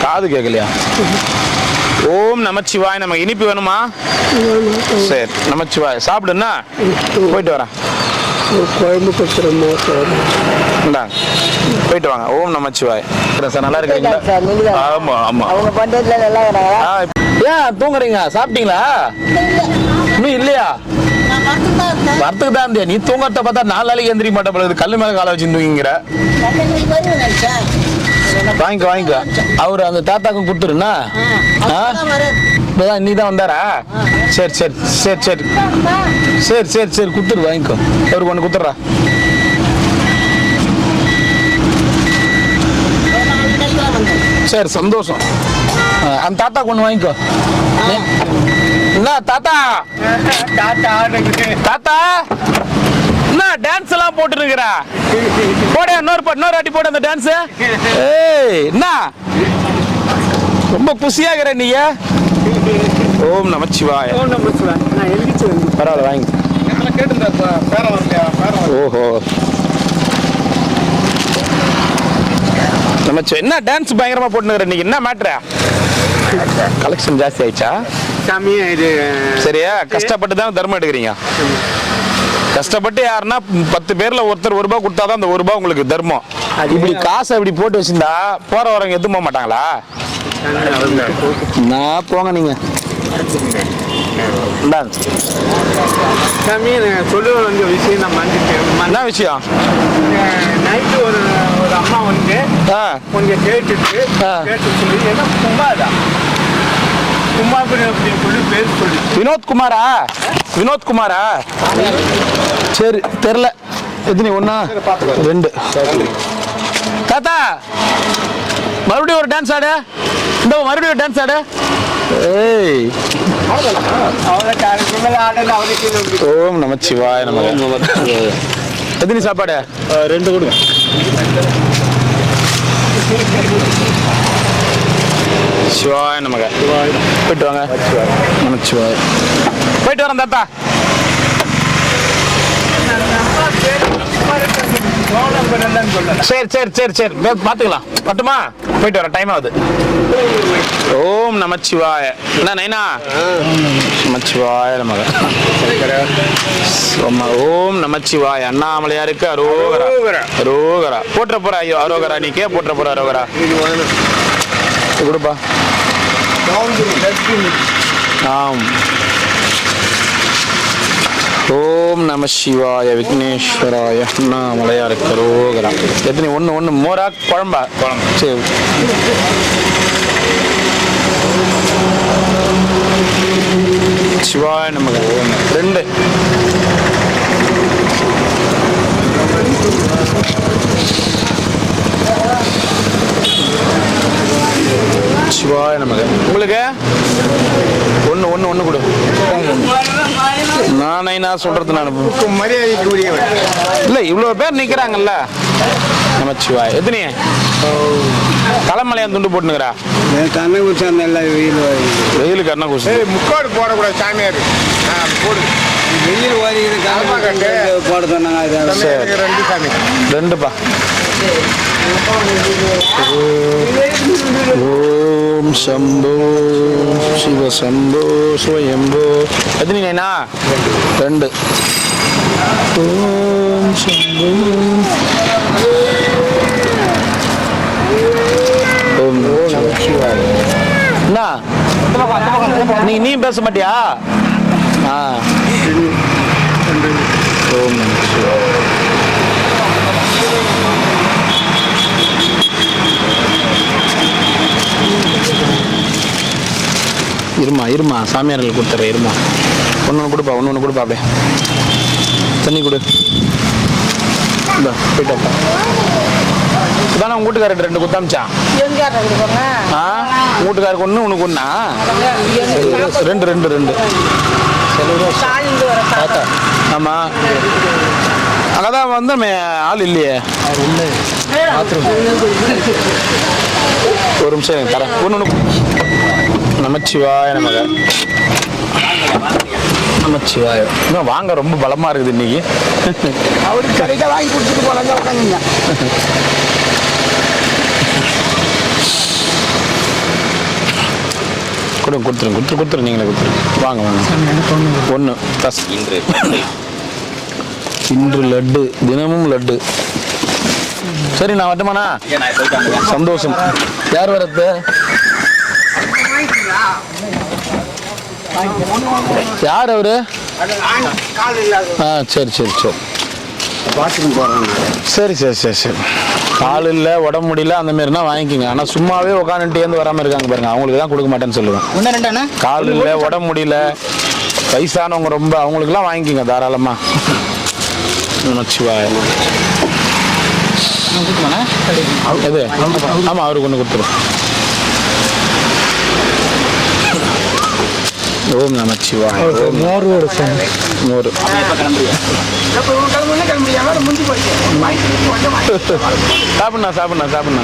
காது கேட்கலையா? ஓம் நமச்சிவாய். நம்ம இனிப்பு வேணுமா? சரி, நமச்சிவாய் சாப்பிடுன்னா போயிட்டு வரேன். போயிட்டு வாங்க. ஓம் நமச்சிவாய். சார், நல்லா இருக்கீங்களா? ஆமா ஆமா. அவங்க பண்றதுல நல்லா இருக்காங்களா? ஏன் தூங்குறீங்க? சாப்பிட்டீங்களா? இன்னும் இல்லையா? வரத்துக்கு தான் இருந்தியா? நீ தூங்கறத பார்த்தா 4 நாளைக்கு எந்திரிக்க மாட்டே போல இருக்குது. கல்லு மேல காலை வச்சு தூங்கிங்கிற. வாங்கிக்கோ. அவரு அந்த தாத்தாக்கும் கொடுத்துருண்ணா. இப்பதான் இன்னைக்கு தான் வந்தாரா? சரி கொடுத்துரு, வாங்கிக்கோ. அவருக்கு ஒன்று கொடுத்துட்றா. சரி, சந்தோஷம். அந்த தாத்தாக்கு ஒன்று வாங்கிக்கோ. என்ன தாத்தா என்ன டான்ஸ் எல்லாம் போட்டு இருக்கிறா? போட இன்னொரு வாட்டி போட அந்த டான்ஸ். ஏய் என்ன ரொம்ப குஷியாகிற நீங்க? ஓம் நமச்சிவாய. பரவாயில்ல, வாங்கி. ஓஹோ, நமச்சிவாய. என்ன டான்ஸ் பயங்கரமா போட்டுனுக்குற நீங்க? என்ன மேட்ரு? கலெக்ஷன் ஜாஸ்தி ஆயிடுச்சா? சரியா? கஷ்டப்பட்டு தான் தர்மம் எடுக்கிறீங்க. கஷ்டப்பட்டு யாருன்னா 10 பேர்ல ஒருத்தர் ₹1 கொடுத்தாதான் அந்த ₹1 உங்களுக்கு தர்மம். இப்படி காசை இப்படி போட்டு வச்சிருந்தா போற வரவங்க எதுவும் போக மாட்டாங்களா? நான் போங்க நீங்க. சொல்லுவ விஷயம் நான் மறந்துட்டேன். என்ன விஷயம்? நைட்டு ஒரு அம்மா வந்து கொஞ்சம் கேட்டுட்டு சொல்லி என்ன குமார் அப்படின்னு சொல்லி பேர் சொல்லி. வினோத் குமாரா? சரி, தெரியல. எத்தனை? 1 2. தாத்தா மறுபடியும் ஒரு டான்ஸ் ஆடு. மறுபடியும் ஒரு டான்ஸ் ஆடு. ஏய், ஓம் நமச்சிவாய. எத்தனை சாப்பாடு? 2 கொடுங்க. சிவாய நமக. போயிட்டு வாங்க. நமச்சிவாய. போயிட்டு வரேன் தாத்தா. சரி பாத்துக்கலாம். பட்டுமா? போயிட்டு வரேன், டைம் ஆகுது. ஓம் நமச்சிவாய. என்ன நைனா? நமச்சிவாய நமக. ஓம் நமச்சிவாய. அண்ணாமலையாருக்கு அரோகரா. போற்ற போற ஐயோ அரோகரா. நீ கே போற்ற போற அரோகரா. கொடுப்பா. ஆம். ஓம் நம சிவாய விக்னேஸ்வராய அண்ணாமலையாருக்கு அரோகரா. எத்தனை? 1 மோரா குழம்பா? சரி. சிவாய நமக. 2. சிவாய நமக. உங்களுக்கு 1 கொடு. நானே சொல்றது நான் மரியாதைக்கு உரியவன் இல்ல. இவ்வளவு பேர் நிக்கிறாங்கல்ல. நமச்சிவாய. எத்தனை? தலைமலையான் துண்டு போட்டுனுக்கிறா. கண்ணை குடிச்சா நல்லா வெயிலுக்கு கண்ணை குடிச்சு முக்காடு போடக்கூடாது சாமியார். போடு. வெயில் ஓடிக்குது. போட சொன்னாங்க. 2 சாமி. 2பா. ஓம் சம்போ சிவ சம்போ சுயம்போ. எத்தனை நைனா? 2. ஓம் சம்போ. ஓம் நமச்சிவாய. என்ன நீ பேச மாட்டியா? ஓம் நமச்சிவாய. இருமா சாமியார்கள் கொடுத்துட்றேன். இருமா. ஒன்று கொடுப்பா. அப்படியே தண்ணி கொடு. போயிட்டாப்பா. இதானே உங்க வீட்டுக்காரர் 2 குத்தாமிச்சான். வீட்டுக்காருக்கு 1 உனக்கு 1. 2. ஆமா, அங்கதான் வந்து ஆள் இல்லையே. ஒரு நிமிஷம் எனக்கு தரேன். 1 நமச்சிவாய நமக. நமச்சிவாய. இன்னும் வாங்க ரொம்ப பலமா இருக்குது இன்னைக்கு. அவருக்கு கரெக்டாக வாங்கி கொடுத்துட்டு போறாங்க. உட்காந்துங்க. கொடுத்துரு. நீங்களே கொடுத்துருங்க. வாங்க 1 தஸ். இன்று லட்டு, தினமும் லட்டு. சரி, நான் வரட்டுமாண்ணா? சந்தோஷம். யார் வரது? யார் அவரு? கால் இல்லாத ஆ சரி சரி சரி பாத்ரூம் போறாங்க. சரி சரி சரி சரி கால் இல்லை உடம்பு முடியல அந்த மாதிரினா வாங்கிக்கோங்க. ஆனால் சும்மாவே உட்காந்துட்டு ஏந்து வராமல் இருக்காங்க பாருங்க, அவங்களுக்கு தான் கொடுக்க மாட்டேன்னு சொல்லுவேன். ஒன்று ரெண்டாண்ணா கால் இல்லை உடம்பு முடியல வயசானவங்க ரொம்ப அவங்களுக்குலாம் வாங்கிக்கோங்க தாராளமாக. நமச்சிவாய. எது? ஆமாம் அவருக்கு ஒன்று கொடுத்துரும். ஓம் நமச்சிவாய. மோர் மோர் சாப்பிட்ண்ணா சாப்பிட்ண்ணா சாப்பிட்ண்ணா.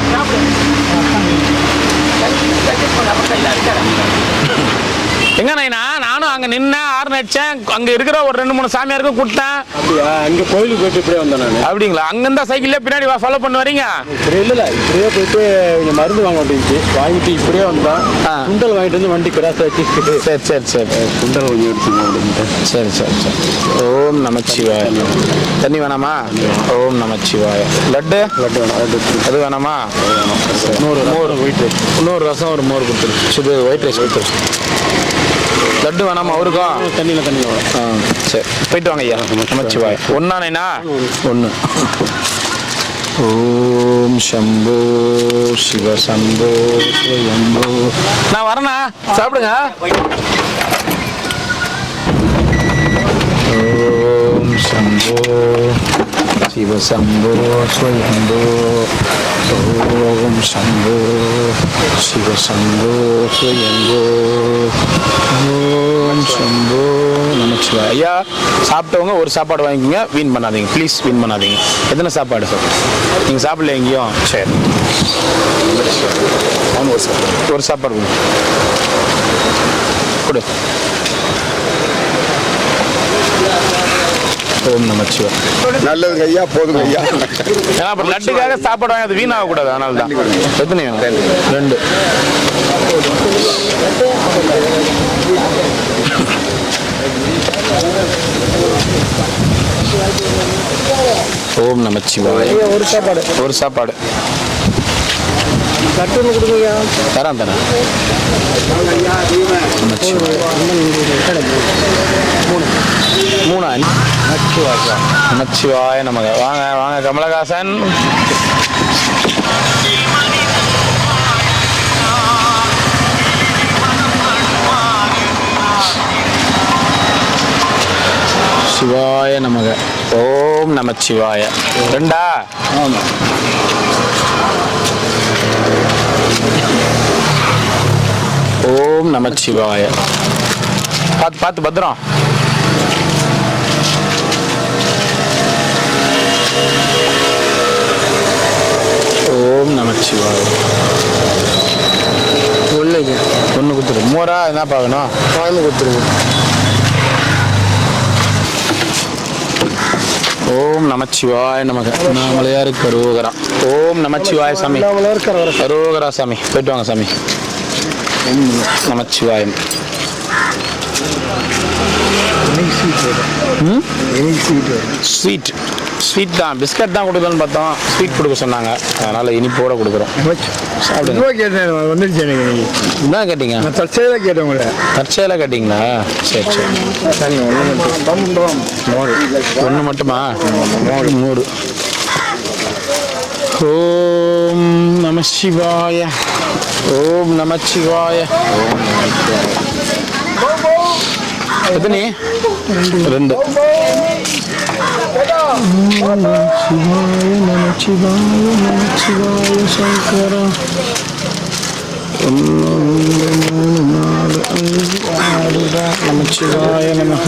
எங்க நைனா நானும் அங்க நின்னேன், ஆறு அடிச்சேன். அங்க இருக்கிற ஒரு 2-3 சாமியாருக்கும் கூப்பிட்டேன். அப்படியா? அங்கே கோயிலுக்கு போயிட்டு இப்படியே வந்தேன் நான். அப்படிங்களா? அங்கிருந்தா சைக்கிள்ல பின்னாடி ஃபாலோ பண்ண வரீங்க? இப்படி இல்லை, இப்படியே போயிட்டு இங்கே மருந்து வாங்க அப்படின்ட்டு வாங்கிட்டு இப்படியே வந்தேன். குண்டல் வாங்கிட்டு வந்து வண்டி கிராஸ் ஆச்சு. சரி சரி சரி குண்டல் கொஞ்சம் எடுத்துங்க அப்படின்ட்டு. சரி சரி சரி. ஓம் நமச்சிவாய. தண்ணி வேணாமா? ஓம் நமச்சிவாய. லட்டு லட்டு வேணும், அது வேணாமா? மோர் ஒயிட் ரைஸ், இன்னொரு ரசம் ஒரு மோர் கொடுத்துரு. சுடு ஒயிட் ரைஸ் கொடுத்துரு. லட்டு வேணாமா அவருக்கும்? தண்ணியில் தண்ணி வேணும். சரி போயிட்டு வாங்க ஐயா. நமச்சிவாய. ஒன்னானேண்ணா? ஒன்று. ஓம் சம்போ சிவ சம்போ ஸ்வயம்போ. நான் வரேண்ணா, சாப்பிடுங்க. ஓம் சம்போ சிவ சம்போ ஸ்வயம்போ. ஓம் சம்போ சிவ சம்போ ஸ்வயம்போ. ஓம் சம்போ நமச்சிவாய. ஐயா சாப்பிட்டவங்க ஒரு சாப்பாடு வாங்கிக்கோங்க, வீண் பண்ணாதீங்க ப்ளீஸ், வீண் பண்ணாதீங்க. எத்தனை சாப்பாடு சார் நீங்கள் சாப்பிடல எங்கேயும்? சரி ஒரு சாப்பாடு கொடு. ஓம் நமச்சிவாய. நல்லதுங்க ஐயா, போதுங்க ஐயா. ஏன்னா அப்புறம் லட்டுக்காக சாப்பாடு வாங்கி அது வீணாகக்கூடாது, அதனால தான். எத்தனை வேணும்? 2. ஓம் நமச்சிவாய. ஒரு சாப்பாடு, ஒரு சாப்பாடு லட்டு ஒன்று கொடுங்க. தரேன் தரேன். நமச்சிவாய. 3 நமச்சிவாய நமக. வாங்க வாங்க கமலஹாசன். சிவாய நமக. ஓம் நமச்சிவாய. 2. ஆமாம். ஓம் நமச்சிவாய. பார்த்து பார்த்து பத்திரம். ஓம் நமச்சிவாய. ஒன்று கொடுத்துரு. மோரா என்ன பார்க்கணும்? வாங்கி கொடுத்துருங்க. ஓம் நமச்சிவாய நமக. அண்ணாமலையாருக்கு அரோகரா. ஓம் நமச்சிவாய சாமி. அரோகரா சாமி. போயிட்டு வாங்க சாமி. நமச்சிவாயம். ஸ்வீட் ஸ்வீட் தான், பிஸ்கட் தான் கொடுக்கலான்னு பார்த்தோம், ஸ்வீட் கொடுக்க சொன்னாங்க, அதனால இனிப்போட கொடுக்குறோம். சாப்பிடுங்க. கேட்டேன், வந்துருச்சு எனக்கு. என்ன கேட்டீங்க? நான் தற்செயலாக கேட்டேன் உங்களை. தற்செயலாக கேட்டிங்களா? சரி சரி. ஒன்று மட்டுமா? 100. ஓம் நம சிவாய. ஓம் நமச்சிவாய. எத்தனை? 2. நமச்சிவாய நமச்சிவாய சங்கர. 1 2 3 4 5 6 நமச்சிவாய நமக.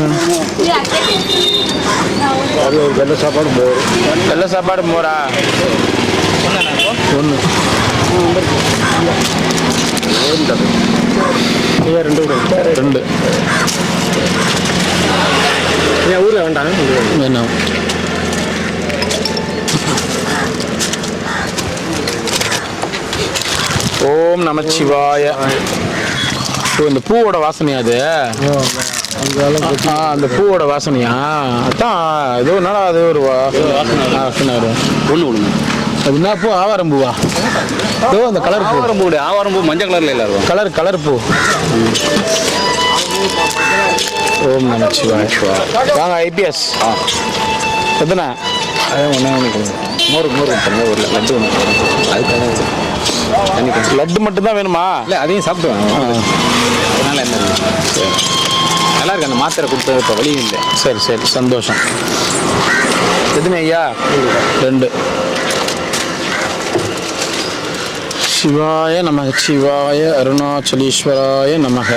வெள்ளை சாப்பாடு மோர். வெள்ளை சாப்பாடு மோரா? 1. 2. ஊரில் வேண்டாம் வேணும். ஓம் நமச்சிவாய. இந்த பூவோட வாசனையா அது? அந்த பூவோட வாசனையா? அதான் ஏதோ என்னடா அது ஒரு வாசனை வரும். ஒன்று ஒன்று. அது என்ன பூ? ஆவாரம் பூவா? ஏதோ அந்த கலர் பூ. ஆவாரம் பூ. ஆவாரம் பூ மஞ்சள் கலர்ல இல்லை இருக்கும். கலர் பூ. ஓம் நமச்சிவாய. வாங்க ஐபிஎஸ். எத்தனை? அதான் ஒன்று ஒரு லட்டு ஒன்று அதுக்காக தண்ணி கொஞ்சம் லட்டு மட்டும்தான் வேணுமா? இல்லை அதையும் சாப்பிடுவேன். அதனால என்ன சரி நல்லா இருக்கு. அந்த மாத்திரை கொடுத்தது இப்போ வழி இல்லை. சரி சரி சந்தோஷம். எத்தனை ஐயா? 2. சிவாய நமக சிவாய அருணாச்சலீஸ்வராய நமக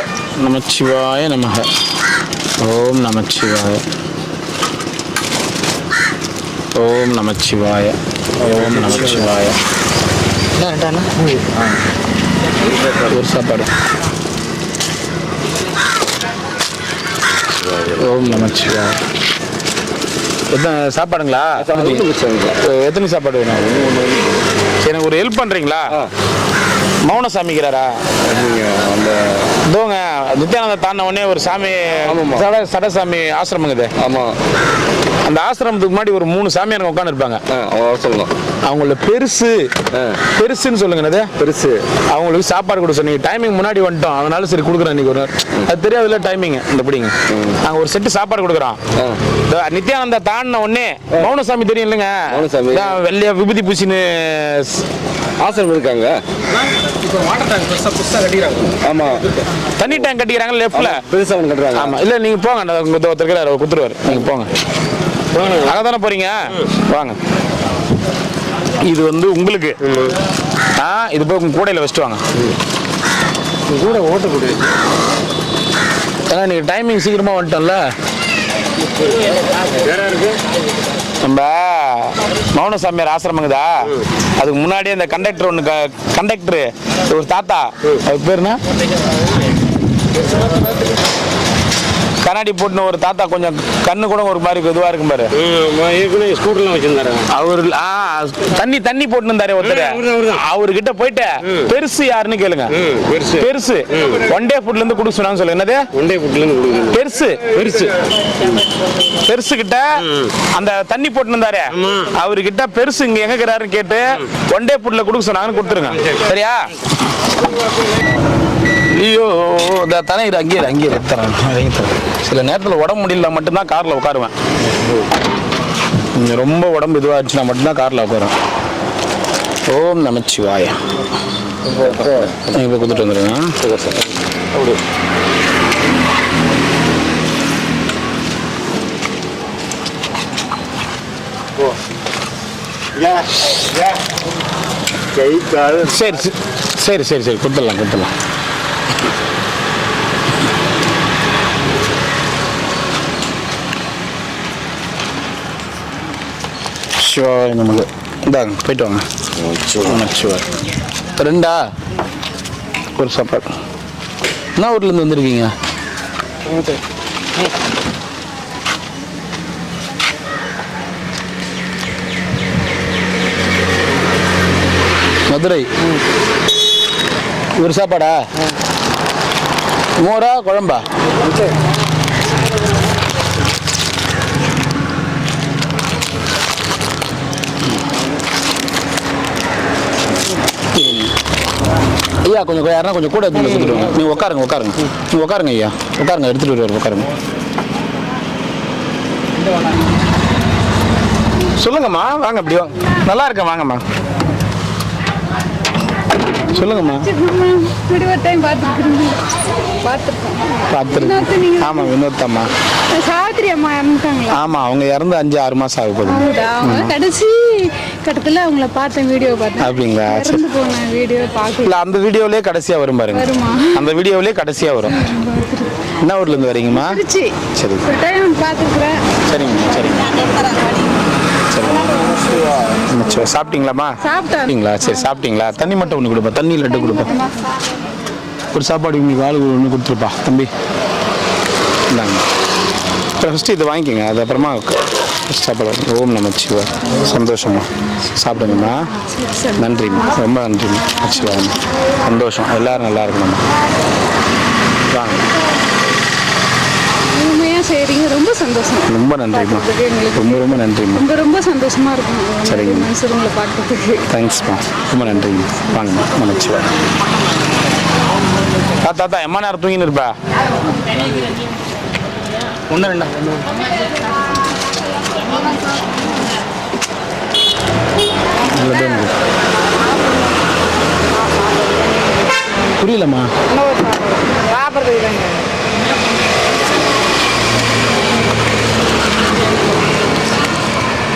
நமச்சிவாய நமக. ஓம் நமச்சிவாய. ஓம் நமச்சிவாய. ஓம் நமச்சிவாய. ஒரு சாப்பாடு. ஓம் நமச்சிவாய. எத்தனை சாப்பாடுங்களா? எத்தனை சாப்பாடு வேணும்? சரி எனக்கு ஒரு ஹெல்ப் பண்ணுறீங்களா? மௌன சாமிக்கிறாரா? அந்த இதோங்க நித்யானந்த தாண்ட உடனே ஒரு சாமி சடசாமி ஆசிரமங்க இது. ஆமாம், அந்த ஆசிரமத்துக்கு முன்னாடி ஒரு 3 சாமியார் உட்காந்து இருப்பாங்க. சொல்லலாம். அவங்கள பெருசுன்னு சொல்லுங்க. என்னது பெருசு? அவங்களுக்கு சாப்பாடு கொடுக்க சொன்னீங்க. டைமிங் முன்னாடி வந்துட்டோம், அதனால சரி கொடுக்குறேன் இன்னைக்கு ஒரு நாள். அது தெரியாதுல்ல டைமிங். இந்த பிடிங்க நாங்கள் ஒரு செட்டு சாப்பாடு கொடுக்குறோம். நித்யானந்தா தாண்டின உடனே மௌனசாமி தெரியும் இல்லைங்க? மௌனசாமி வெள்ளையா விபூதி பூசின்னு ஆசிரமம் இருக்காங்க. ஆமாம், தண்ணி டேங்க் கட்டிக்கிறாங்க லெஃப்ட்ல. பெருசாக ஒன்று கட்டுறாங்க. ஆமா இல்ல நீங்க போங்க, ஒருத்தர் குத்துருவாரு. நீங்க போங்க. அங்கே தானே போறீங்க? வாங்க. இது வந்து உங்களுக்கு இது போய் உங்க கூடையில வச்சுட்டு வாங்க. கூட ஓட்டு கொடு. ஏன்னா நீங்க டைமிங் சீக்கிரமா வந்துட்டோம்ல. நம்ம மௌனசாமியார் ஆசிரமங்கதா, அதுக்கு முன்னாடியே இந்த கண்டக்டர் ஒரு தாத்தா, அது பேர் என்ன, கண்ணாடி போட்டுன ஒரு தாத்தா, கொஞ்சம் கண்ணு கூட ஒரு மாதிரி இதுவா இருக்கும் பாரு. ஸ்கூட்டர்லாம் வச்சிருந்தாரு அவரு. தண்ணி போட்டு இருந்தாரு ஒருத்தர். அவர்கிட்ட போயிட்டு பெருசு யாருன்னு கேளுங்க. பெருசு ஒன் டே ஃபுட்ல இருந்து கொடுக்க சொன்னாங்க. சொல்லுங்க என்னது? ஒன் டே ஃபுட்ல இருந்து பெருசு கிட்ட அந்த தண்ணி போட்டு இருந்தாரு. அவர்கிட்ட பெருசு இங்க எங்க இருக்கிறாருன்னு கேட்டு ஒன் டே ஃபுட்ல கொடுக்க சொன்னாங்கன்னு கொடுத்துருங்க. சரியா? ஐயோ தலைவர் அங்கேயே தரேன். சில நேரத்தில் உடம்பு முடியல மட்டும்தான் காரில் உட்காருவேன். ரொம்ப உடம்பு இதுவாகிடுச்சுன்னா மட்டும்தான் காரில் உட்காருவேன். ஓம் நமச்சிவாய. இப்போ கொடுத்துட்டு வந்துடுங்க. சரி கொடுத்துடலாம். சிவாய நமக்கு. இந்தாங்க போயிட்டு வாங்க. சிவாய் 2 ஒரு சாப்பாடு. என்ன ஊர்லேருந்து வந்திருக்கீங்க? மதுரை. ஒரு சாப்பாடா? மோரா குழம்பா? ஐயா கொஞ்சம் யாருன்னா கொஞ்சம் கூட எடுத்துட்டு வந்துடுவாங்க. நீங்கள் உட்காருங்க ஐயா. எடுத்துகிட்டு வருவார். உட்காருங்க. சொல்லுங்கம்மா. வாங்க அப்படி வாங்க. நல்லா இருக்கேன். வாங்கம்மா. சொல்லுங்கம்மா. பார்த்துருக்கேன். ஆமாம் வினோத்தம்மா. சாவித்திரி அம்மா இறந்துட்டாங்களா? ஆமாம் அவங்க இறந்து 5-6 மாதம் ஆக போகுது. கடைசி கட்டத்தில் அவங்கள பார்த்தேன், வீடியோ பார்த்தேன். அப்படிங்களா? இறந்து போன வீடியோ பார்க்கல. இல்லை அந்த வீடியோவிலே கடைசியாக வரும் பாருங்க. அந்த வீடியோவிலே கடைசியாக வரும். என்ன ஊர்லேருந்து வரீங்கம்மா? சரி பார்த்துருக்குறேன். சரிங்க. சாப்பிட்டீங்களாம்மா? சாப்பிட்டீங்களா? சரி சாப்பிட்டீங்களா? தண்ணி மட்டும் ஒன்று கொடுப்பா. தண்ணி லட்டு கொடுப்பா. ஒரு சாப்பாடு இன்னைக்கு ஆளு ஒன்று கொடுத்துருப்பா தம்பி. இந்தாங்க. ஃபஸ்ட்டு இதை வாங்கிக்கோங்க, அது அப்புறமா சாப்பாடு. ஓம் நமச்சிவா. சந்தோஷமா சாப்பிடுங்கம்மா. நன்றிம்மா, ரொம்ப நன்றிம்மா. சிவா சந்தோஷம். எல்லோரும் நல்லா இருக்கணும்மா. வாங்க. சரிங்க, ரொம்ப சந்தோஷம். ரொம்ப நன்றிம்மா. ரொம்ப நன்றிம்மா. ரொம்ப சந்தோஷமா இருக்கும். சரிங்க உங்களை பார்க்கறதுக்கு. தேங்க்ஸ்மா. ரொம்ப நன்றிம்மா. வாங்கம்மா. நமச்சிவா. தாத்தா எம்மா நேரம் தூங்கின்னு இருப்பா? ஒன்று ரெண்டா புரியலம்மா.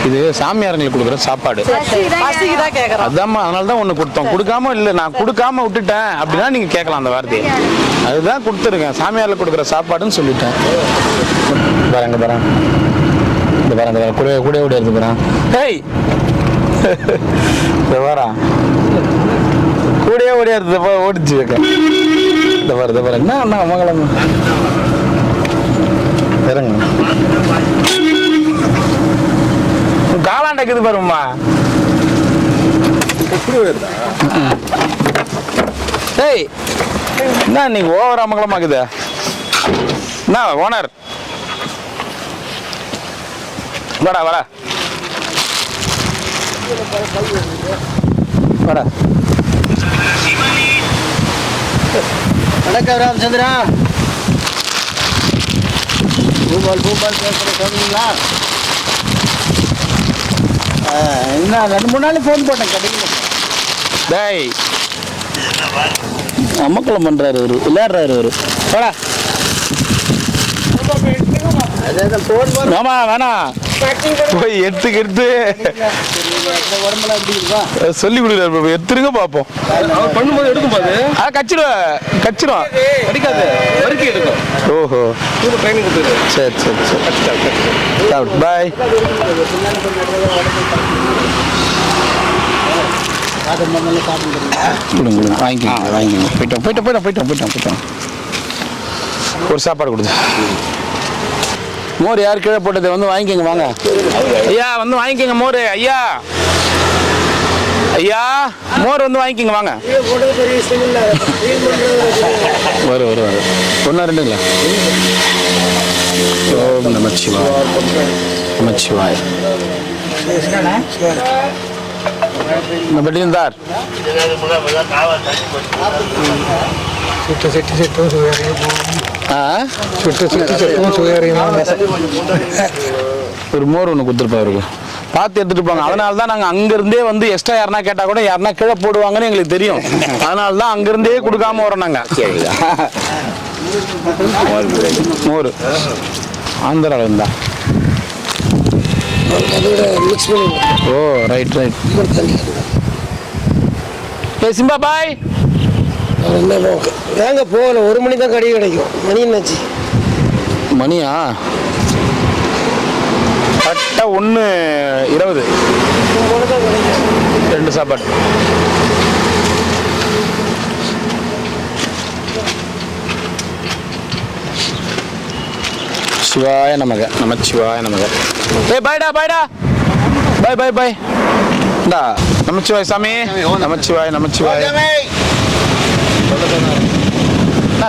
இது சாமியாரங்களுக்கு கொடுக்குற சாப்பாடு. அதாம்மா, அதனால தான் ஒன்று கொடுத்தோம். கொடுக்காம இல்லை, நான் கொடுக்காம விட்டுட்டேன் அப்படின்னா நீங்கள் கேட்கலாம் அந்த வார்த்தையை. அதுதான் கொடுத்துருக்கேன், சாமியாரில் கொடுக்குற சாப்பாடுன்னு சொல்லிட்டேன். பாருங்க பாருங்க, இந்த பாருங்க இந்த கூட கூட ஓடி இருந்து பாருங்க. ஏய் இந்த வரா கூடயே ஓடியாருது ஓடிச்சு வைக்க. இந்த பாரு இந்த பாரு என்ன அண்ணா மங்களம் இறங்க. காலாண்டக்குது பாருமா. ஏய் என்ன நீங்க ஓவரா மங்களமாக்குது என்ன ஓனர்? வாடா வாடா வாடா. வணக்கம் ராமச்சந்திரா. பூபால் சொன்னீங்களா? என்ன 2-3 நாள் ஃபோன் போட்டேன் கிடைக்கல. டேய் அம்மக்குளம் பண்றாரு அவரு, விளையாடுறாரு அவரு. வாடா. ஆமா வேணாம், போய் எடுத்து உடம்புலாம் எப்படி இருக்கா? சொல்லி கொடுக்குறாரு, எடுத்துருங்க பாப்போம். அவர் பண்ணும்போது எடுக்கும் போது கச்சிரும் அடிக்காது, வறுக்கி எடுக்கும். ஓஹோ ட்ரைனிங் கொடுத்துரு. சரி சரி சரி பாய். கொடுங்க வாங்கிக்கோங்க. போயிட்டோம். ஒரு சாப்பாடு கொடுத்து மோர் யார் கீழே போட்டது வந்து வாங்கிக்கோங்க. வாங்க ஐயா, வந்து வாங்கிக்கோங்க மோர். ஐயா மோர் வந்து வாங்கிக்கோங்க. வாங்க வரும் 1-2 ஓம் நமச்சிவாய. பட்டியந்தார் ஒரு மோர் ஒன்று கொடுத்துருப்பாரு, பார்த்து எடுத்துட்டு போங்க. அதனால தான் நாங்கள் அங்கிருந்தே வந்து எக்ஸ்ட்ரா யாருன்னா கேட்டால் கூட யாருன்னா கீழே போடுவாங்கன்னு எங்களுக்கு தெரியும். அதனால தான் அங்கிருந்தே கொடுக்காம வரோம் நாங்கள். மோர் ஆந்திராவில் இருந்தா. ஓ ரைட். ஏ சிம்பா பாய். ஏங்க போகல, 1 மணி தான் கடி கிடைக்கும். மணி என்னாச்சு? மணியா கரெக்டாக 1:20. 2 சாப்பாடு. சிவாய நமக நமச்சிவாய நமக. ஏய் பாய்டா பாய். இந்தா நமச்சிவாய் சாமி. நமச்சிவாய்.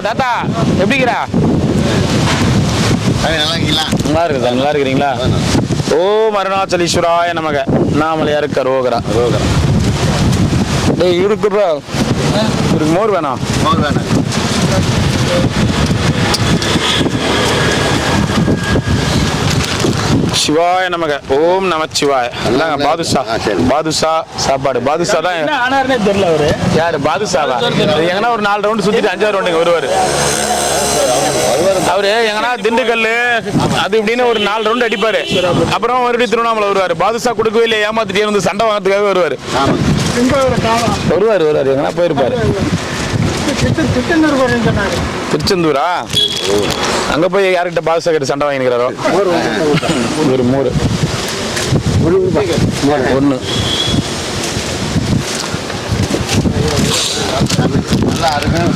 தாத்தா எப்படிங்கிறா? நல்லா இருக்கிறீங்களா? ஓம் அருணாச்சலீஸ்வராய நமக. அண்ணாமலையாருக்கு அரோகரா. டேய் இருக்குறா, இருக்கு மோர் வேணாம். சிவாய நமக. ஓம் நமச்சிவாய. பாதுஷா சாப்பாடு. பாதுஷா தான் ஆனாருன்னே தெரியல அவரு. யாரு? பாதுஷாவா? எங்கன்னா ஒரு 4 ரவுண்டு சுத்திட்டு 5ஆவது ரவுண்டுங்க வருவாரு அவரு. எங்கன்னா திண்டுக்கல் அது இப்படின்னு ஒரு 4 ரவுண்டு அடிப்பாரு. அப்புறம் மறுபடியும் திருவண்ணாமலை வருவாரு. பாதுஷா கொடுக்கவே இல்லை, ஏமாத்திட்டே வந்து சண்டை வாங்கிறதுக்காக வருவாரு. எங்கன்னா போயிருப்பாரு. திருச்செந்தூரா? அங்க போய் யார்கிட்ட பாதுஷா கிட்ட சண்டை வாங்கிக்கிறாரோ. ஒரு மோர் 1.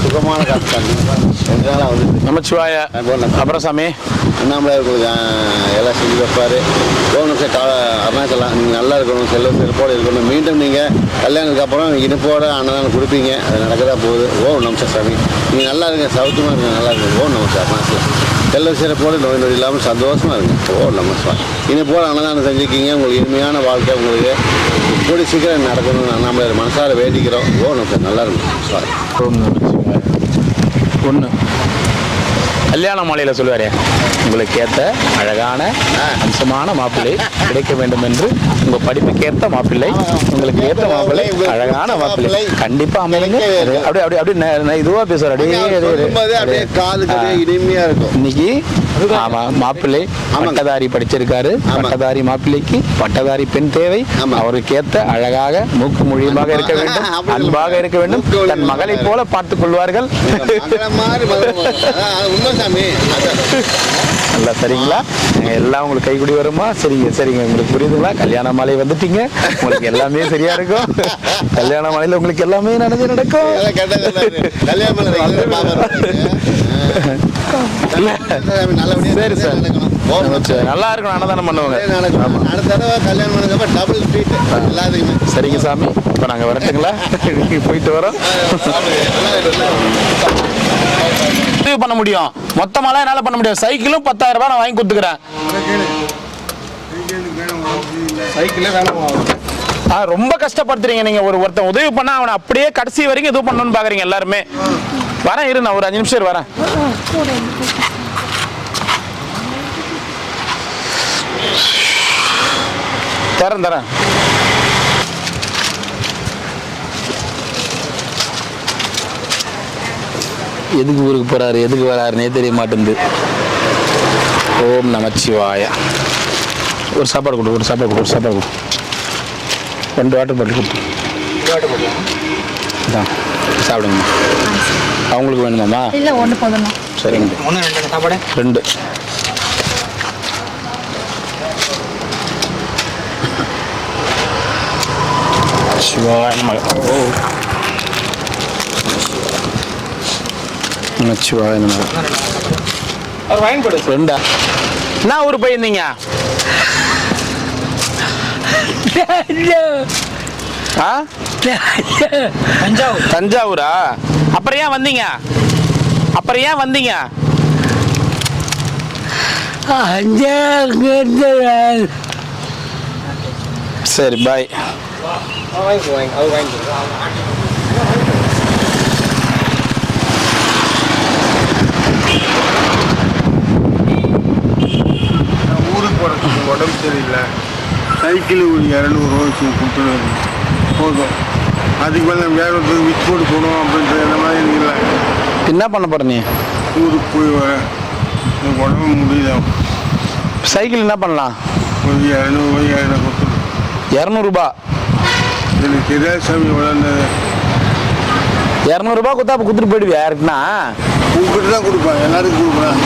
சுகமான காற்று நமச்சிவாய. அப்புறம் சாமி அண்ணாமலையார் எல்லாம் செஞ்சு வைப்பார். அருணாச்சலம் நீங்கள் நல்லா இருக்கணும், செல்வோடு இருக்கணும். மீண்டும் நீங்கள் கல்யாணத்துக்கு அப்புறம் இனிப்போட அன்னதானம் கொடுப்பீங்க. அது நடக்கதான் போகுது. ஓம் நமஸ்கார் சாமி. நீங்கள் நல்லா இருங்க, சௌக்கியமாக இருங்க, நல்லா இருங்க. ஓம் நமஸ்கார் அருணாச்சலம். செல்வ சிறப்போடு நோய் நொடி இல்லாமல் சந்தோஷமாக இருங்க. ஓம் நமஸ்கார். இனிப்போட அன்னதானம் செஞ்சுருக்கீங்க. உங்களுக்கு இனிமையான வாழ்க்கை உங்களுக்கு கூடி சீக்கிரம் நடக்கணும்னு அண்ணாமலையார் மனசார வேண்டிக்கிறோம். ஓம் நமஸ்கார். நல்லா இருக்கும். ஓம் நமச்சிவாய. 1 கல்யாண மாலையில சொல்லுவாரே, உங்களுக்கு ஏத்த அழகான அம்சமான மாப்பிள்ளை கிடைக்க வேண்டும் என்று, உங்க படிப்புக்கேற்ற மாப்பிள்ளை, உங்களுக்கு ஏற்ற மாப்பிள்ளை, அழகான மாப்பிள்ளை கண்டிப்பா அமையுங்க. அப்படியே அப்படியே அப்படியே இதுவா பேசுவார். அப்படியே காதுக்கு இனிமையா இருக்கும். இன்னைக்கு ஆமா மாப்பிள்ளை பட்டதாரி படிச்சிருக்காரு. பட்டதாரி மாப்பிள்ளைக்கு பட்டதாரி பெண் தேவை. அவருக்கு ஏத்த அழகாக மூக்கு மொழியமாக இருக்க வேண்டும், அன்பாக இருக்க வேண்டும், தன் மகளை போல பார்த்துக் கொள்வார்கள். நல்லா சரிங்களா? எல்லாம் உங்களுக்கு கைக்குடி வருமா? சரிங்க சரிங்க, உங்களுக்கு புரியுதுங்களா? கல்யாண மாலை வந்துட்டீங்க, உங்களுக்கு எல்லாமே சரியா இருக்கும். கல்யாண மாலையில உங்களுக்கு எல்லாமே நடந்து நடக்கும். சரி சார், நல்லா இருக்கும். அன்னதானம் பண்ணுவாங்க. சரிங்க சாமி, இப்போ நாங்கள் வரட்டுங்களா? போயிட்டு வரோம். உதவி பண்ண முடியும், மொத்தமாலாம் என்னால் பண்ண முடியாது. சைக்கிளும் 10,000 ரூபாய் நான் வாங்கி கொடுத்துக்கிறேன். ரொம்ப கஷ்டப்படுத்துறீங்க நீங்க. ஒருத்தன் உதவி பண்ணா அவனை அப்படியே கடைசி வரைக்கும் எதுவும் பண்ணணும்னு பாக்குறீங்க எல்லாருமே. வரேன் இரு, நான் ஒரு 5 நிமிஷம் வரேன். தரேன். எதுக்கு ஊருக்கு போறாரு, எதுக்கு வராருன்னே தெரிய மாட்டேங்குது. ஓம் நமச்சிவாய. ஒரு சாப்பாடு கொடு, ஒரு சாப்பாடு கொடு, ஒரு சாப்பாடு கொடு. 2 வாட்டர் பாட்டில் கொடு. சாப்பிடுங்கம்மா. அவங்களுக்கு வேணுமாம்மா? இல்ல ஒண்ணு போதுமா? சரிங்க. 1 2 சாப்பாடு 2. சிவாய நமக. நமச்சிவாய நமக. அவர் வாங்கி போடு. 2. என்ன ஊர் போயிருந்தீங்க? தஞ்சாவூரா? அப்புறம் ஏன் வந்தீங்க? சரி பாய். ஊருக்கு போகிறதுக்கு உடம்பு சரியில்லை, சைக்கிள் ஒரு 200 ரூபா கொடுத்துருவாங்க போதும். அதுக்கு மேலே வேற ஒருத்தருக்கு விற்று போட்டு போகணும் அப்படின்ற அந்த மாதிரி இல்லை. என்ன பண்ண போற நீ? ஊருக்கு போய் வரேன், எனக்கு உடம்பு முடியல. சைக்கிள் என்ன பண்ணலாம்? ஒரு 200 ரூபாய் கொடுத்துருவோம். 200 ரூபாய்? எனக்கு தெரியாது சாமி. வளர்ந்தது 200 ரூபாய் கொடுத்தா அப்போ கொடுத்துட்டு போயிடுவியா யாருக்குன்னா? உங்ககிட்ட தான் கொடுப்பேன், எல்லாருக்கும் கொடுப்பேன்.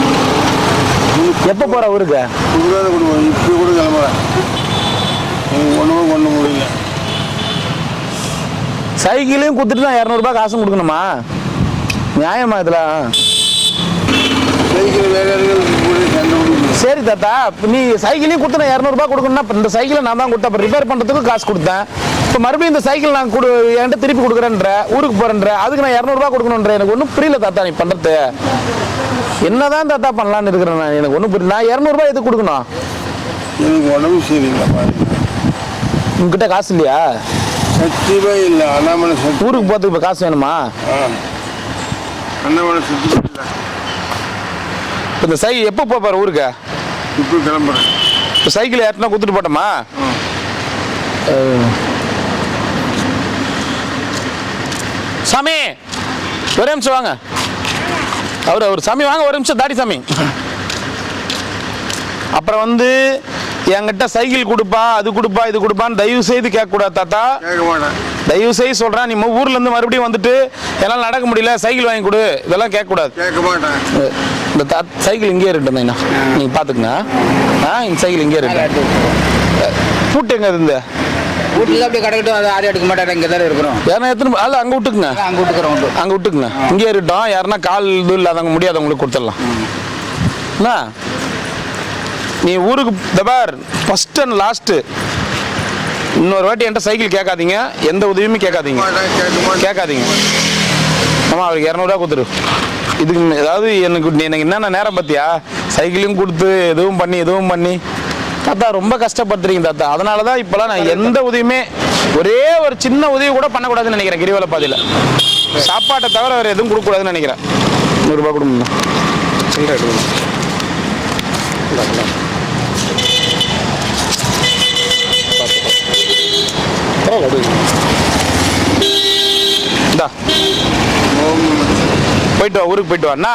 எப்போ போற ஊருக்கு? கொடுக்காத கொடுப்பேன். இப்போ கூட கிளம்புறேன், எனக்கு ஒன்றுமே கொண்டு முடியல. சைக்கிளையும் கொடுத்துட்டு தான் 200 ரூபாய் காசும் கொடுக்கணுமா? நியாயமா இதெல்லாம்? சைக்கிள் வேற சரி தாத்தா, நீ சைக்கிளையும் கொடுத்து 200 ரூபாய் கொடுக்கணும்னா இந்த சைக்கிளை நான் தான் கொடுத்தேன். ரிப்பேர் பண்ணுறதுக்கு காசு கொடுத்தேன். இப்போ மறுபடியும் இந்த சைக்கிள் நான் என்கிட்ட திருப்பி கொடுக்குறேன்ற, ஊருக்கு போகிறேன்ற, அதுக்கு நான் 200 ரூபாய் கொடுக்கணுன்ற. எனக்கு ஒன்றும் புரியல தாத்தா நீ பண்ணுறது. என்னதான் தாத்தா பண்ணலான்னு இருக்கிறேன் நான், எனக்கு ஒன்றும் புரியல. நான் 200 ரூபாய் எதுக்கு கொடுக்கணும்? எனக்கு உடம்பு சரியில்லை பாருங்க. உங்ககிட்ட காசு இல்லையா? சத்தியமே இல்லை. அண்ணாமலை ஊருக்கு போகிறதுக்கு இப்போ காசு வேணுமா? அண்ணாமலை சத்தியமே இல்லை. இந்த சைக்கிள் எப்போ போப்பாரு ஊருக்கு? இப்போ கிளம்புறேன். இப்போ சைக்கிள் யார்ட்டுனா கொடுத்துட்டு போட்டோமா? சாமி ஒரே நிமிஷம் வாங்க. அவர் சாமி வாங்க, ஒரு நிமிஷம். தாடி சாமி. அப்புறம் வந்து என்கிட்ட சைக்கிள் கொடுப்பா, அது கொடுப்பா, இது கொடுப்பான்னு தயவு செய்து கேட்கக்கூடாது தாத்தா. கேட்க மாட்டேன். தயவு செய்து சொல்கிறேன். நீ ஊர்ல இருந்து மறுபடியும் வந்துட்டு என்னால் நடக்க முடியல, சைக்கிள் வாங்கி கொடு, இதெல்லாம் கேட்கக்கூடாது. கேட்க மாட்டேன். இந்த சைக்கிள் இங்கே இருக்கட்டும், நீங்கள் பார்த்துக்குங்க. இந்த சைக்கிள் இங்கே இருக்கு. பூட்டு எங்க இருந்து? வீட்டில் அப்படியே கிடக்கட்டும், அதை யாரும் எடுக்க மாட்டாங்க. இங்கே தான் இருக்கிறோம். யாரும் எத்தனை அல்ல அங்கே விட்டுக்குங்க. அங்கே விட்டுக்கிறோம். அங்கே விட்டுக்குங்க, இங்கே இருக்கட்டும். யாருன்னா கால் இது இல்லாதவங்க முடியாதவங்களுக்கு கொடுத்துடலாம். என்ன நீ ஊருக்கு தபார் ஃபர்ஸ்ட் அண்ட் லாஸ்ட்டு இன்னொரு வாட்டி என்கிட்ட சைக்கிள் கேட்காதீங்க, எந்த உதவியுமே கேட்காதீங்க. ஆமாம், அவருக்கு 200 ரூபா கொடுத்துரு. இதுக்கு ஏதாவது எனக்கு என்னென்ன நேரம் பார்த்தியா? சைக்கிளையும் கொடுத்து எதுவும் பண்ணி தாத்தா ரொம்ப கஷ்டப்படுத்துறீங்க தாத்தா. அதனால தான் இப்போலாம் நான் எந்த உதவியுமே, ஒரே ஒரு சின்ன உதவி கூட பண்ணக்கூடாதுன்னு நினைக்கிறேன். கிரிவல பாதையில் சாப்பாட்டை தவிர வேறு எதுவும் கொடுக்கக்கூடாதுன்னு நினைக்கிறேன். 100 ரூபா கொடுங்க. சில்லறை எடுக்கணும். இந்தா போயிட்டு வா, ஊருக்கு போயிட்டு வாண்ணா.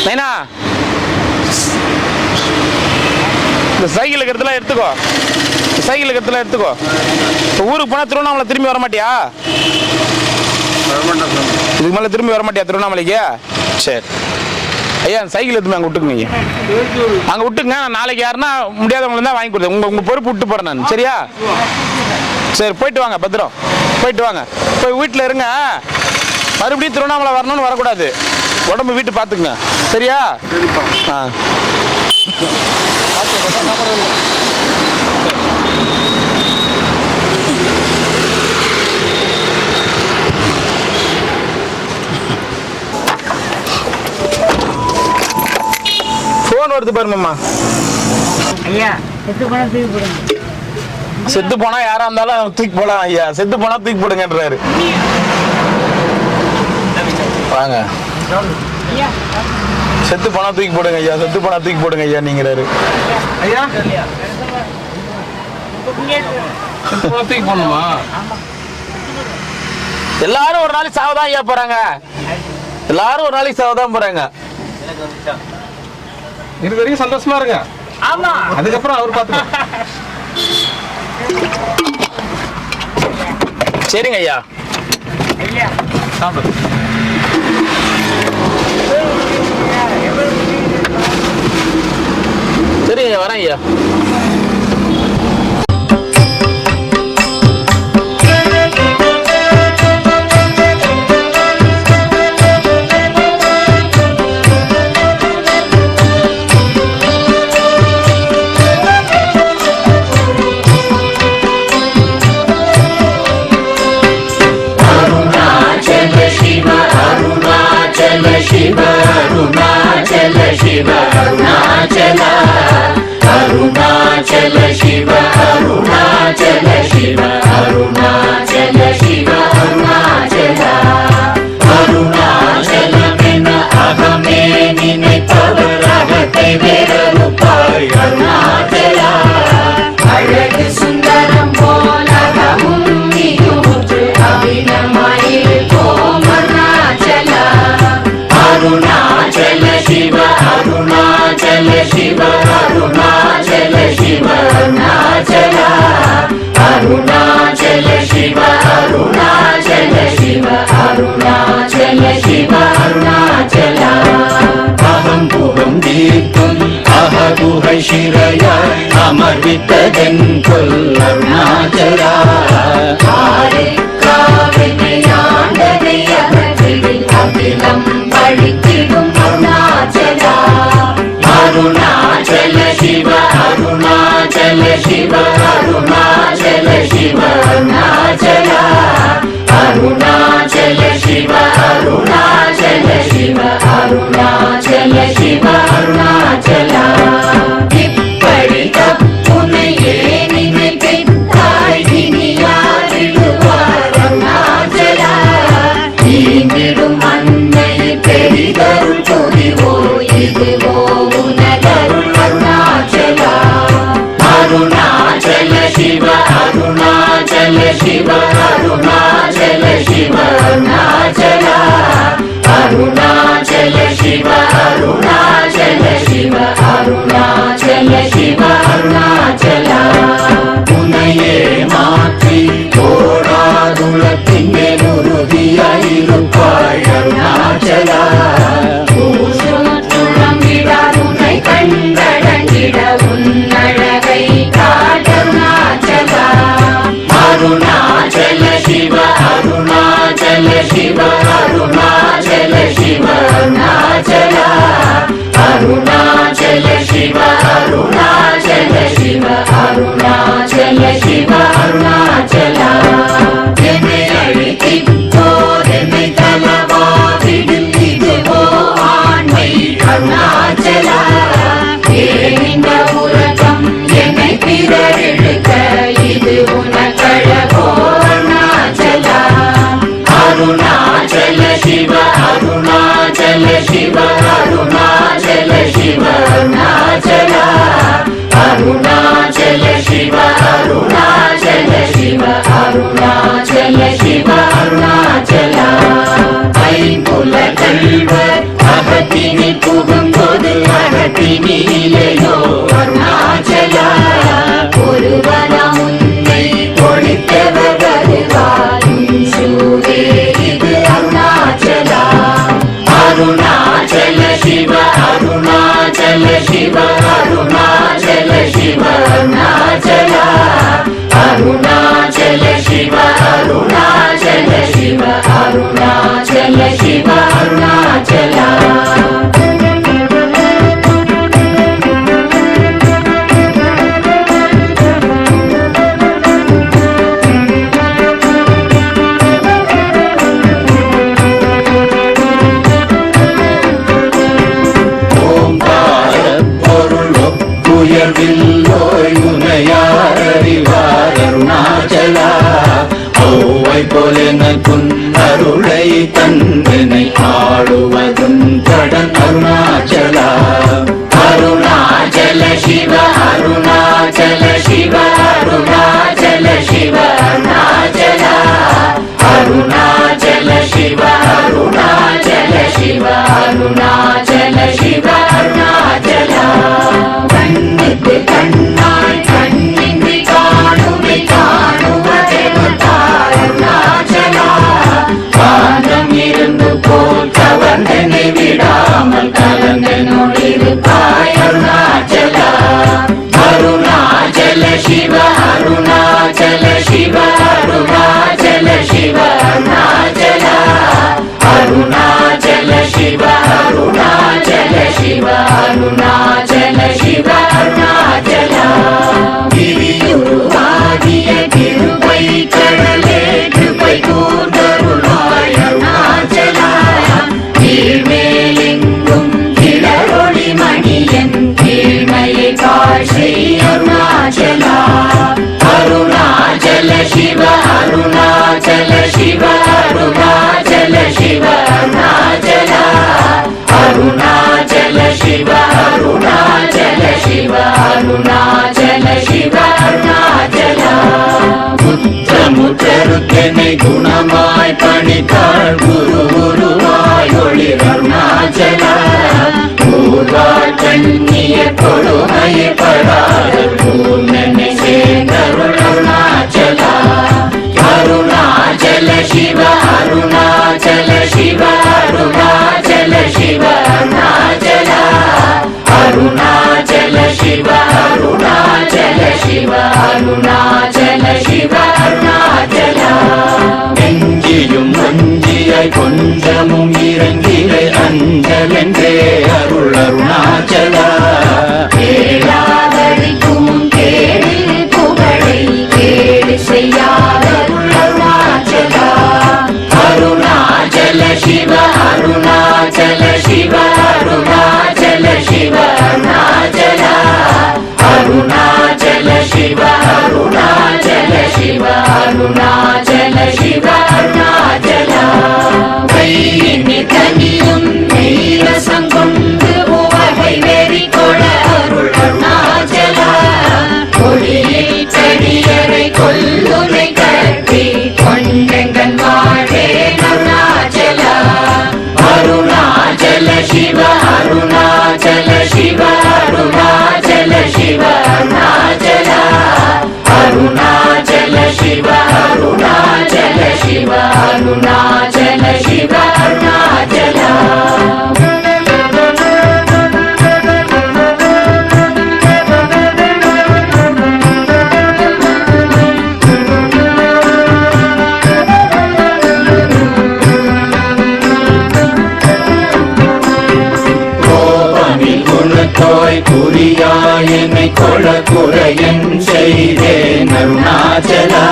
நைனா இந்த சைக்கிள் இருக்கிறதுலாம் எடுத்துக்கோ, சைக்கிள் இருக்கிறதுலாம் எடுத்துக்கோ. இப்போ ஊருக்கு போனால் திருவண்ணாமலை திரும்பி வர மாட்டியா? இதுக்கு மேலே திரும்பி வர மாட்டியா திருவண்ணாமலைக்கு? சரி ஐயா, சைக்கிள் எடுத்துமே அங்கே விட்டுக்குங்க ஐயா, அங்கே விட்டுங்க. நான் நாளைக்கு யாருன்னா முடியாதவங்களுக்கு தான் வாங்கி கொடுத்தேன். உங்கள் பொறுப்பு விட்டு போகிறேன் நான். சரியா? சரி போயிட்டு வாங்க, பத்திரம் போயிட்டு வாங்க. போய் வீட்டில் இருங்க. மறுபடியும் திருவண்ணாமலை வரணும்னு வரக்கூடாது. உடம்பு வீட்டு பார்த்துக்குங்க. சரியா? ஆ ஃபோன் வருது பாருமாம்மா. ஐயா செத்து போனா தூக்கி போடுங்க. செத்து போனா யாரா இருந்தாலும் தூக்கி போடலாம் ஐயா. செத்து போனா தூக்கி போடுங்கன்றாரு. வாங்க, செத்து போனா தூக்கி போடுங்க ஐயா, செத்து போனா தூக்கி போடுங்க ஐயா நீங்கிறாரு. ஐயா தூக்கி போடணுமா? எல்லாரும் ஒரு நாளைக்கு சாவதான் ஐயா போறாங்க. எல்லாரும் ஒரு நாளைக்கு சாவதான் போறாங்க. இது வரைக்கும் சந்தோஷமா இருங்க. ஆமா, அதுக்கப்புறம் அவர் பார்த்துக்க. சரிங்க ஐயா. சாப்பிடு. சரிங்க, வரேன் ஐயா. ಶಿರಯ ಅಮರ್ವಿತದೆಂಕೊಲ್ ಅರುಣಾಚಲ அகிலம் பழித்திடும் அருணாச்சல அருணாச்சல சிவ அருணாச்சல சிவ அருணாச்சல சிவ அருணாச்சல அருணாச்சல சிவ அருணாச்சல சிவ அருணாச்சல சிவ அருணாச்சல இப்படி தப்புனையே நினைத்தாய் இனி யாரிடுவார் அருணாச்சல ஈந்திடும் அன்னை பெரிதருள் புரிவோ இதுவோ உனதருள் அருணாச்சல அருணாச்சல சிவ அருணாச்சல சிவ அருணாச்சல சிவ அருணாச்சல அருணாச்சல சிவ அருணாச்சல சிவ அருணாச்சல சிவ அருணாச்சல உன்னையே மாற்றி ஓடாதுலத்திங்கே உறுதியாயிருப்பாய் அருணாச்சல உன்னை கண்டடங்கிட உன்னழகை காட்டருணாச்சல அருணாச்சல சிவ அருணாச்சல சிவ அருணாச்சல சிவ அருணாச்சல அருணாச்சல சிவ அருணாச்சல சிவ அருணாச்சல சிவ அருணாச்சல என்னை அழித்திப்போர் என்னை தலவாதிடும் இதுவோ ஆண்மை அருணாச்சல ஏனிந்த உலகம் என்னை பிறரெடுக்க இது உனக்கழகோ அருணாச்சல அருணாச்சல அருணாச்சல சிவ அருணாச்சல சிவ அருணாச்சல சிவ அருணாச்சல அருணாச்சல சிவ அருணாச்சல சிவ அருணாச்சல சிவ அருணாச்சல ஐம்புல கல்வர் அகத்தினி புகும்போது அகத்தினிலையோ அருணாச்சல ஒருவரம் உன்னை ஒழித்தவர் வருவாரும் சூரே இது அருணாச்சல அருணாச்சல சிவ அருணாச்சல சிவ அருணாச்சல சிவ அருணாச்சல அருணாச்சல சிவ அருணாச்சல சிவ அருணாச்சல சிவ அருணாச்சல போலெனக்குன் அருளை தந்தனை ஆடுவதும் கடன் அருணாச்சல அருணாச்சல சிவ அருணாச்சல சிவ அருணாச்சல சிவ அருணாச்சல அருணாச்சல சிவ அருணாச்சல சிவ அருணாச்சல சிவ அருணாச்சல கண்ணுக்கு கண்ணாய் கண்ணின்றி காணுமை காணுவதெவதாய் அருணாச்சலா காந்தம் இருந்து போல் கவர்ந்தனை விடாமல் கலந்தனோடிருப்பாய் அருணாச்சலா அருணாச்சல சிவ அருணாச்சல சிவ அருணாச்சல சிவ அருணாச்சலா அருணாச்சல சிவ அருணாச்சல சிவ அருணாச்சல சிவ அருணாச்சலா கிரியுருவாகிய கிருபை கடலே கிருபை கூர்ந்தருளாய் அருணாச்சலா கீழ்மேலெங்கும் கிளரொளி மணியன் கீழ்மையை காட்சி அருணாச்சலா அருணாச்சல சிவ அருணாச்சல சிவ அருணாச்சல சிவ அருணாச்சலா அருணாச்சல சிவ அருணாச்சல சிவ அருணாச்சல சிவ அருணாச்சலா முற்றமுற்றருக்கெனை குணமாய் பணித்தாள் குரு குருவாய் ஒளிர் அருணாச்சலா கூர்வாள் கண்ணிய கொடுமையை படாத பூர்ணனை சேர்ந்தருள் அருணாச்சலா அருணாச்சல சிவ அருணாச்சல சிவ அருணாச்சல சிவ அருணாச்சலா அருணாச்சல சிவ அருணாச்சல சிவ அருணாச்சல சிவ அருணாச்சலா நெஞ்சியும் வஞ்சியாய் கொஞ்சமும் இறங்கிலை அஞ்சலென்றே அருள் அருணாச்சலா கேளாதடிக்கும் கேடு புகழை கேடு செய்யாத அருணாச்சலா அருணாச்சல சிவ அருணாச்சல சிவ அருணாச்சல சிவ அருணாச்சலா அருணாச்சல சிவ அருணாச்சல சிவ அருணாச்சல சிவ அருணாச்சலா கையினி தனியும் நீரசம் கொண்டு உவகை வெறி கொட அருள் அருணாச்சலா கொடியை செடியரை கொல்லுனை கட்டி கொண்டெங்கன் வாழே அருணாச்சலா அருணாச்சல சிவ அருணாச்சல சிவ அருணாச்சல சிவ அருணாச்சலா அருணாச்சல சிவ அருணாச்சல சிவ அருணாச்சல சிவ அருணாச்சலா குணத்தோய் குறியாயனை கொள குறையன் செய்தேன் அருணாச்சலா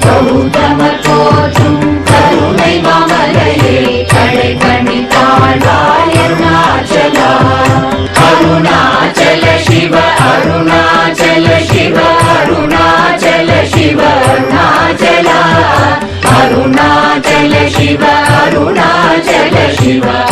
கௌதம தோற்றும் கருணை மாமலையே கடை கண்ணி தாழ்வாய் அருணாச்சலா அருணாச்சல சிவ அருணாச்சல சிவ அருணாச்சல சிவ அருணாச்சலா அருணாச்சல சிவ அருணா शिव